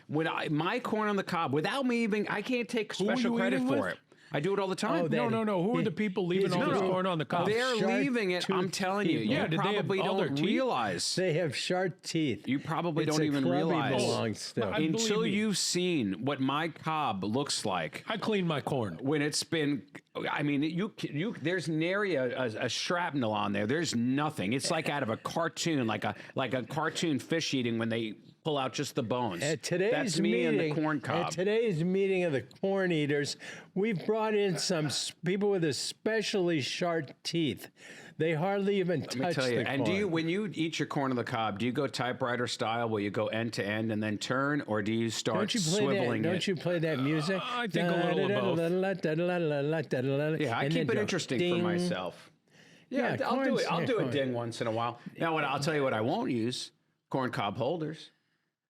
[SPEAKER 2] My corn on the cob, without me even, I can't take
[SPEAKER 1] Who are
[SPEAKER 2] special
[SPEAKER 1] you
[SPEAKER 2] credit
[SPEAKER 1] eating
[SPEAKER 2] for
[SPEAKER 1] with?
[SPEAKER 2] it. I do it all the time.
[SPEAKER 3] Oh, that-
[SPEAKER 1] no. Who are the people leaving all this corn on the cob?
[SPEAKER 2] They're
[SPEAKER 3] sharp
[SPEAKER 2] leaving it. I'm
[SPEAKER 3] tooth
[SPEAKER 2] telling you.
[SPEAKER 3] people.
[SPEAKER 1] Yeah,
[SPEAKER 2] You
[SPEAKER 1] did they have
[SPEAKER 2] probably
[SPEAKER 1] all their
[SPEAKER 2] don't
[SPEAKER 1] teeth?
[SPEAKER 2] realize.
[SPEAKER 3] They have sharp teeth.
[SPEAKER 2] You probably
[SPEAKER 3] It's
[SPEAKER 2] don't
[SPEAKER 3] a
[SPEAKER 2] even
[SPEAKER 3] clubby
[SPEAKER 2] realize.
[SPEAKER 3] belongs still.
[SPEAKER 1] I believe
[SPEAKER 2] Until
[SPEAKER 1] me.
[SPEAKER 2] you've seen what my cob looks like
[SPEAKER 1] I clean my corn.
[SPEAKER 2] when it's been. I mean, you there's nary a shrapnel on there. There's nothing. It's like out of a cartoon, like a cartoon fish eating when they pull out just the bones.
[SPEAKER 3] At today's
[SPEAKER 2] That's me
[SPEAKER 3] meeting,
[SPEAKER 2] and the corn cob.
[SPEAKER 3] At today's meeting of the corn eaters, we've brought in some people with especially sharp teeth. They hardly even touch
[SPEAKER 2] Let me tell you.
[SPEAKER 3] the
[SPEAKER 2] And
[SPEAKER 3] corn.
[SPEAKER 2] when you eat your corn on the cob, do you go typewriter style, where you go end to end and then turn, or do you start
[SPEAKER 3] Don't you play
[SPEAKER 2] swiveling
[SPEAKER 3] that?
[SPEAKER 2] it?
[SPEAKER 3] Don't you play that music?
[SPEAKER 1] I think a little of both.
[SPEAKER 2] Yeah, I keep it interesting for myself. Yeah,
[SPEAKER 3] Yeah,
[SPEAKER 2] I'll do
[SPEAKER 3] corn's-
[SPEAKER 2] it. I'll
[SPEAKER 3] yeah,
[SPEAKER 2] do a
[SPEAKER 3] corn.
[SPEAKER 2] ding once in a while. Now, I'll tell you what I won't use: corn cob holders.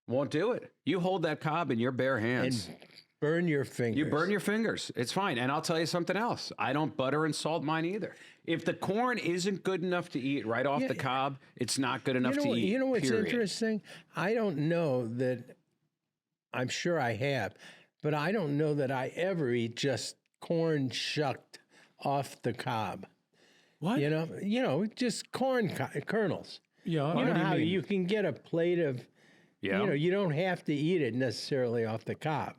[SPEAKER 2] Won't do it. You hold that cob in your bare hands.
[SPEAKER 3] And burn your fingers.
[SPEAKER 2] You burn your fingers. It's fine. And I'll tell you something else. I don't butter and salt mine either. If the corn isn't good enough to eat right off the cob, it's not good enough to eat.
[SPEAKER 3] You know what's
[SPEAKER 2] period.
[SPEAKER 3] interesting? I don't know that. I'm sure I have, but I don't know that I ever eat just corn shucked off the cob.
[SPEAKER 1] What?
[SPEAKER 3] You know, just corn kernels.
[SPEAKER 1] Yeah.
[SPEAKER 3] You
[SPEAKER 1] what
[SPEAKER 3] know
[SPEAKER 1] do you
[SPEAKER 3] how
[SPEAKER 1] mean?
[SPEAKER 3] you can get a plate of.
[SPEAKER 2] Yeah.
[SPEAKER 3] You don't have to eat it necessarily off the cob.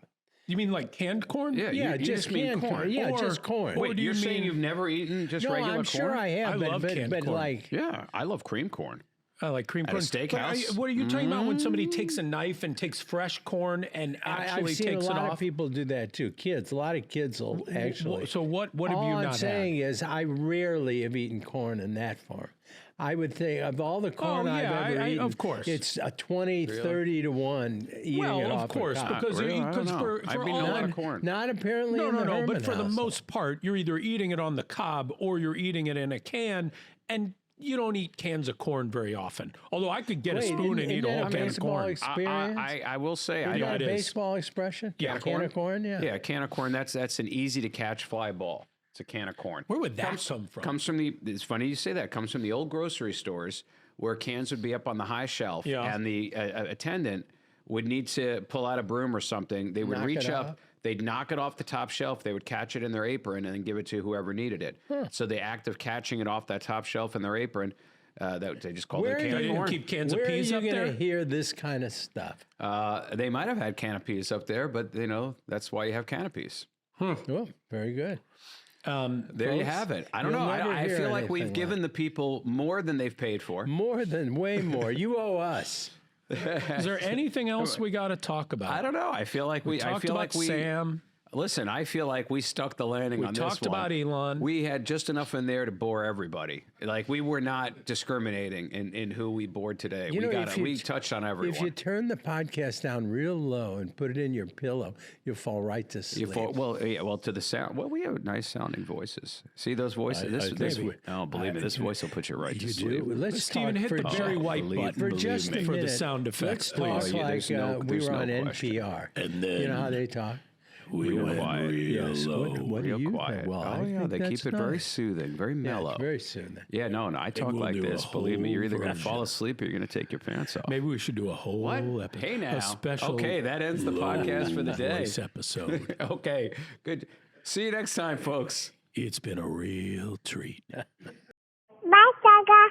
[SPEAKER 1] You mean like canned corn?
[SPEAKER 2] Yeah,
[SPEAKER 3] Yeah,
[SPEAKER 2] you
[SPEAKER 3] just
[SPEAKER 2] mean
[SPEAKER 3] canned corn. Yeah,
[SPEAKER 1] Or-
[SPEAKER 3] just corn.
[SPEAKER 1] or
[SPEAKER 2] Wait,
[SPEAKER 1] do you
[SPEAKER 2] you're saying
[SPEAKER 1] mean-
[SPEAKER 2] you've never eaten just
[SPEAKER 3] no,
[SPEAKER 2] regular
[SPEAKER 3] I'm
[SPEAKER 2] corn?
[SPEAKER 3] sure I have,
[SPEAKER 1] I love canned
[SPEAKER 3] but
[SPEAKER 1] corn.
[SPEAKER 3] like,
[SPEAKER 2] Yeah, I love cream corn.
[SPEAKER 1] I like cream
[SPEAKER 2] At a
[SPEAKER 1] corn.
[SPEAKER 2] steakhouse?
[SPEAKER 1] But what are you talking about when somebody takes a knife and takes fresh corn and actually
[SPEAKER 3] I've seen
[SPEAKER 1] takes
[SPEAKER 3] a
[SPEAKER 1] it
[SPEAKER 3] lot
[SPEAKER 1] off?
[SPEAKER 3] of people do that too. Kids, a lot of kids will actually.
[SPEAKER 1] So what have
[SPEAKER 3] All
[SPEAKER 1] you
[SPEAKER 3] I'm
[SPEAKER 1] not
[SPEAKER 3] saying
[SPEAKER 1] had?
[SPEAKER 3] is, I rarely have eaten corn in that form. I would think of all the corn
[SPEAKER 1] yeah,
[SPEAKER 3] I've ever eaten,
[SPEAKER 1] of course.
[SPEAKER 3] it's a 20, 30 to 1 eating
[SPEAKER 1] Well,
[SPEAKER 3] it
[SPEAKER 1] of
[SPEAKER 3] off
[SPEAKER 1] course,
[SPEAKER 3] a cob.
[SPEAKER 1] because
[SPEAKER 2] Really? I don't know.
[SPEAKER 1] for
[SPEAKER 2] I've
[SPEAKER 1] all
[SPEAKER 2] eaten a lot
[SPEAKER 1] in-
[SPEAKER 2] of corn.
[SPEAKER 3] Not apparently
[SPEAKER 1] No,
[SPEAKER 3] in
[SPEAKER 1] no,
[SPEAKER 3] the
[SPEAKER 1] no. But
[SPEAKER 3] Herman
[SPEAKER 1] for the
[SPEAKER 3] household.
[SPEAKER 1] most part, you're either eating it on the cob or you're eating it in a can, and you don't eat cans of corn very often. Although I could get a
[SPEAKER 3] Wait,
[SPEAKER 1] spoon and
[SPEAKER 3] isn't
[SPEAKER 1] eat a
[SPEAKER 3] that
[SPEAKER 1] whole
[SPEAKER 3] a
[SPEAKER 1] can of
[SPEAKER 3] baseball
[SPEAKER 1] corn.
[SPEAKER 3] experience?
[SPEAKER 2] I will say,
[SPEAKER 3] Isn't
[SPEAKER 2] I
[SPEAKER 3] that
[SPEAKER 2] don't.
[SPEAKER 3] a
[SPEAKER 1] it is.
[SPEAKER 3] baseball expression?
[SPEAKER 1] Yeah,
[SPEAKER 3] A can of corn, yeah.
[SPEAKER 2] Yeah, a can of corn. That's an easy to catch fly ball. It's a can of corn.
[SPEAKER 1] Where would that come from?
[SPEAKER 2] Comes from the. It's funny you say that. It comes from the old grocery stores where cans would be up on the high shelf,
[SPEAKER 1] Yeah.
[SPEAKER 2] and the attendant would need to pull out a broom or something. They would
[SPEAKER 3] Knock
[SPEAKER 2] reach
[SPEAKER 3] it
[SPEAKER 2] up.
[SPEAKER 3] off.
[SPEAKER 2] They'd knock it off the top shelf. They would catch it in their apron and then give it to whoever needed it. So the act of catching it off that top shelf in their apron, that they just called
[SPEAKER 3] Where
[SPEAKER 2] it a
[SPEAKER 3] are
[SPEAKER 2] can
[SPEAKER 1] They
[SPEAKER 2] of
[SPEAKER 1] didn't
[SPEAKER 2] corn.
[SPEAKER 1] keep cans
[SPEAKER 3] Where
[SPEAKER 1] of peas
[SPEAKER 3] are
[SPEAKER 1] up
[SPEAKER 3] you going
[SPEAKER 1] there.
[SPEAKER 3] to hear this kind of stuff?
[SPEAKER 2] They might have had canopies up there, but that's why you have canopies.
[SPEAKER 3] Oh, very good.
[SPEAKER 2] There you
[SPEAKER 3] Folks,
[SPEAKER 2] have it. I don't
[SPEAKER 3] you'll
[SPEAKER 2] know.
[SPEAKER 3] never
[SPEAKER 2] I
[SPEAKER 3] hear
[SPEAKER 2] feel like we've
[SPEAKER 3] anything
[SPEAKER 2] given the people more than they've paid for.
[SPEAKER 3] Way more. You owe us.
[SPEAKER 1] Is there anything else we got to talk about?
[SPEAKER 2] I don't know. I feel like we. I
[SPEAKER 1] Talked
[SPEAKER 2] feel
[SPEAKER 1] about
[SPEAKER 2] like we.
[SPEAKER 1] Sam.
[SPEAKER 2] Listen, I feel like we stuck the landing on this one.
[SPEAKER 1] talked about Elon.
[SPEAKER 2] We had just enough in there to bore everybody. Like we were not discriminating in who we bored today.
[SPEAKER 3] You know, if you
[SPEAKER 2] we
[SPEAKER 3] t-
[SPEAKER 2] touched on everyone.
[SPEAKER 3] If you turn the podcast down real low and put it in your pillow, you'll fall right to sleep.
[SPEAKER 2] To the sound. Well, we have nice sounding voices. See those voices? Believe me, this voice will put you right to
[SPEAKER 3] You
[SPEAKER 2] sleep.
[SPEAKER 3] do? Let's
[SPEAKER 1] Stephen,
[SPEAKER 3] talk
[SPEAKER 1] hit
[SPEAKER 3] for
[SPEAKER 1] the
[SPEAKER 3] ju-
[SPEAKER 1] Barry White button
[SPEAKER 3] for just a
[SPEAKER 1] for
[SPEAKER 3] minute.
[SPEAKER 1] the sound effects,
[SPEAKER 3] Let's
[SPEAKER 1] please.
[SPEAKER 3] talk
[SPEAKER 2] there's
[SPEAKER 3] like
[SPEAKER 2] no-
[SPEAKER 3] we
[SPEAKER 2] there's
[SPEAKER 3] were
[SPEAKER 2] no
[SPEAKER 3] on
[SPEAKER 2] question.
[SPEAKER 3] NPR.
[SPEAKER 1] And then
[SPEAKER 3] you know how they talk?
[SPEAKER 1] we went
[SPEAKER 2] quiet.
[SPEAKER 1] real
[SPEAKER 3] Yes.
[SPEAKER 1] low.
[SPEAKER 3] What do
[SPEAKER 2] Real
[SPEAKER 3] you
[SPEAKER 2] quiet.
[SPEAKER 3] Well, I
[SPEAKER 2] oh yeah,
[SPEAKER 3] think
[SPEAKER 2] they keep
[SPEAKER 3] that's
[SPEAKER 2] it very
[SPEAKER 3] nice.
[SPEAKER 2] soothing, very
[SPEAKER 3] Yeah,
[SPEAKER 2] mellow.
[SPEAKER 3] it's very soothing.
[SPEAKER 2] Yeah, no, I talk
[SPEAKER 1] we'll
[SPEAKER 2] like
[SPEAKER 1] do a
[SPEAKER 2] this. Believe me, you're either
[SPEAKER 1] whole
[SPEAKER 2] going to fall
[SPEAKER 1] version.
[SPEAKER 2] asleep or you're going to take your pants off.
[SPEAKER 1] Maybe we should do a whole
[SPEAKER 2] What?
[SPEAKER 1] episode.
[SPEAKER 2] Hey now.
[SPEAKER 1] A special
[SPEAKER 2] Okay, that ends the podcast for the day.
[SPEAKER 1] voice episode.
[SPEAKER 2] Okay, good. See you next time, folks.
[SPEAKER 1] It's been a real treat.
[SPEAKER 4] Bye, Saga.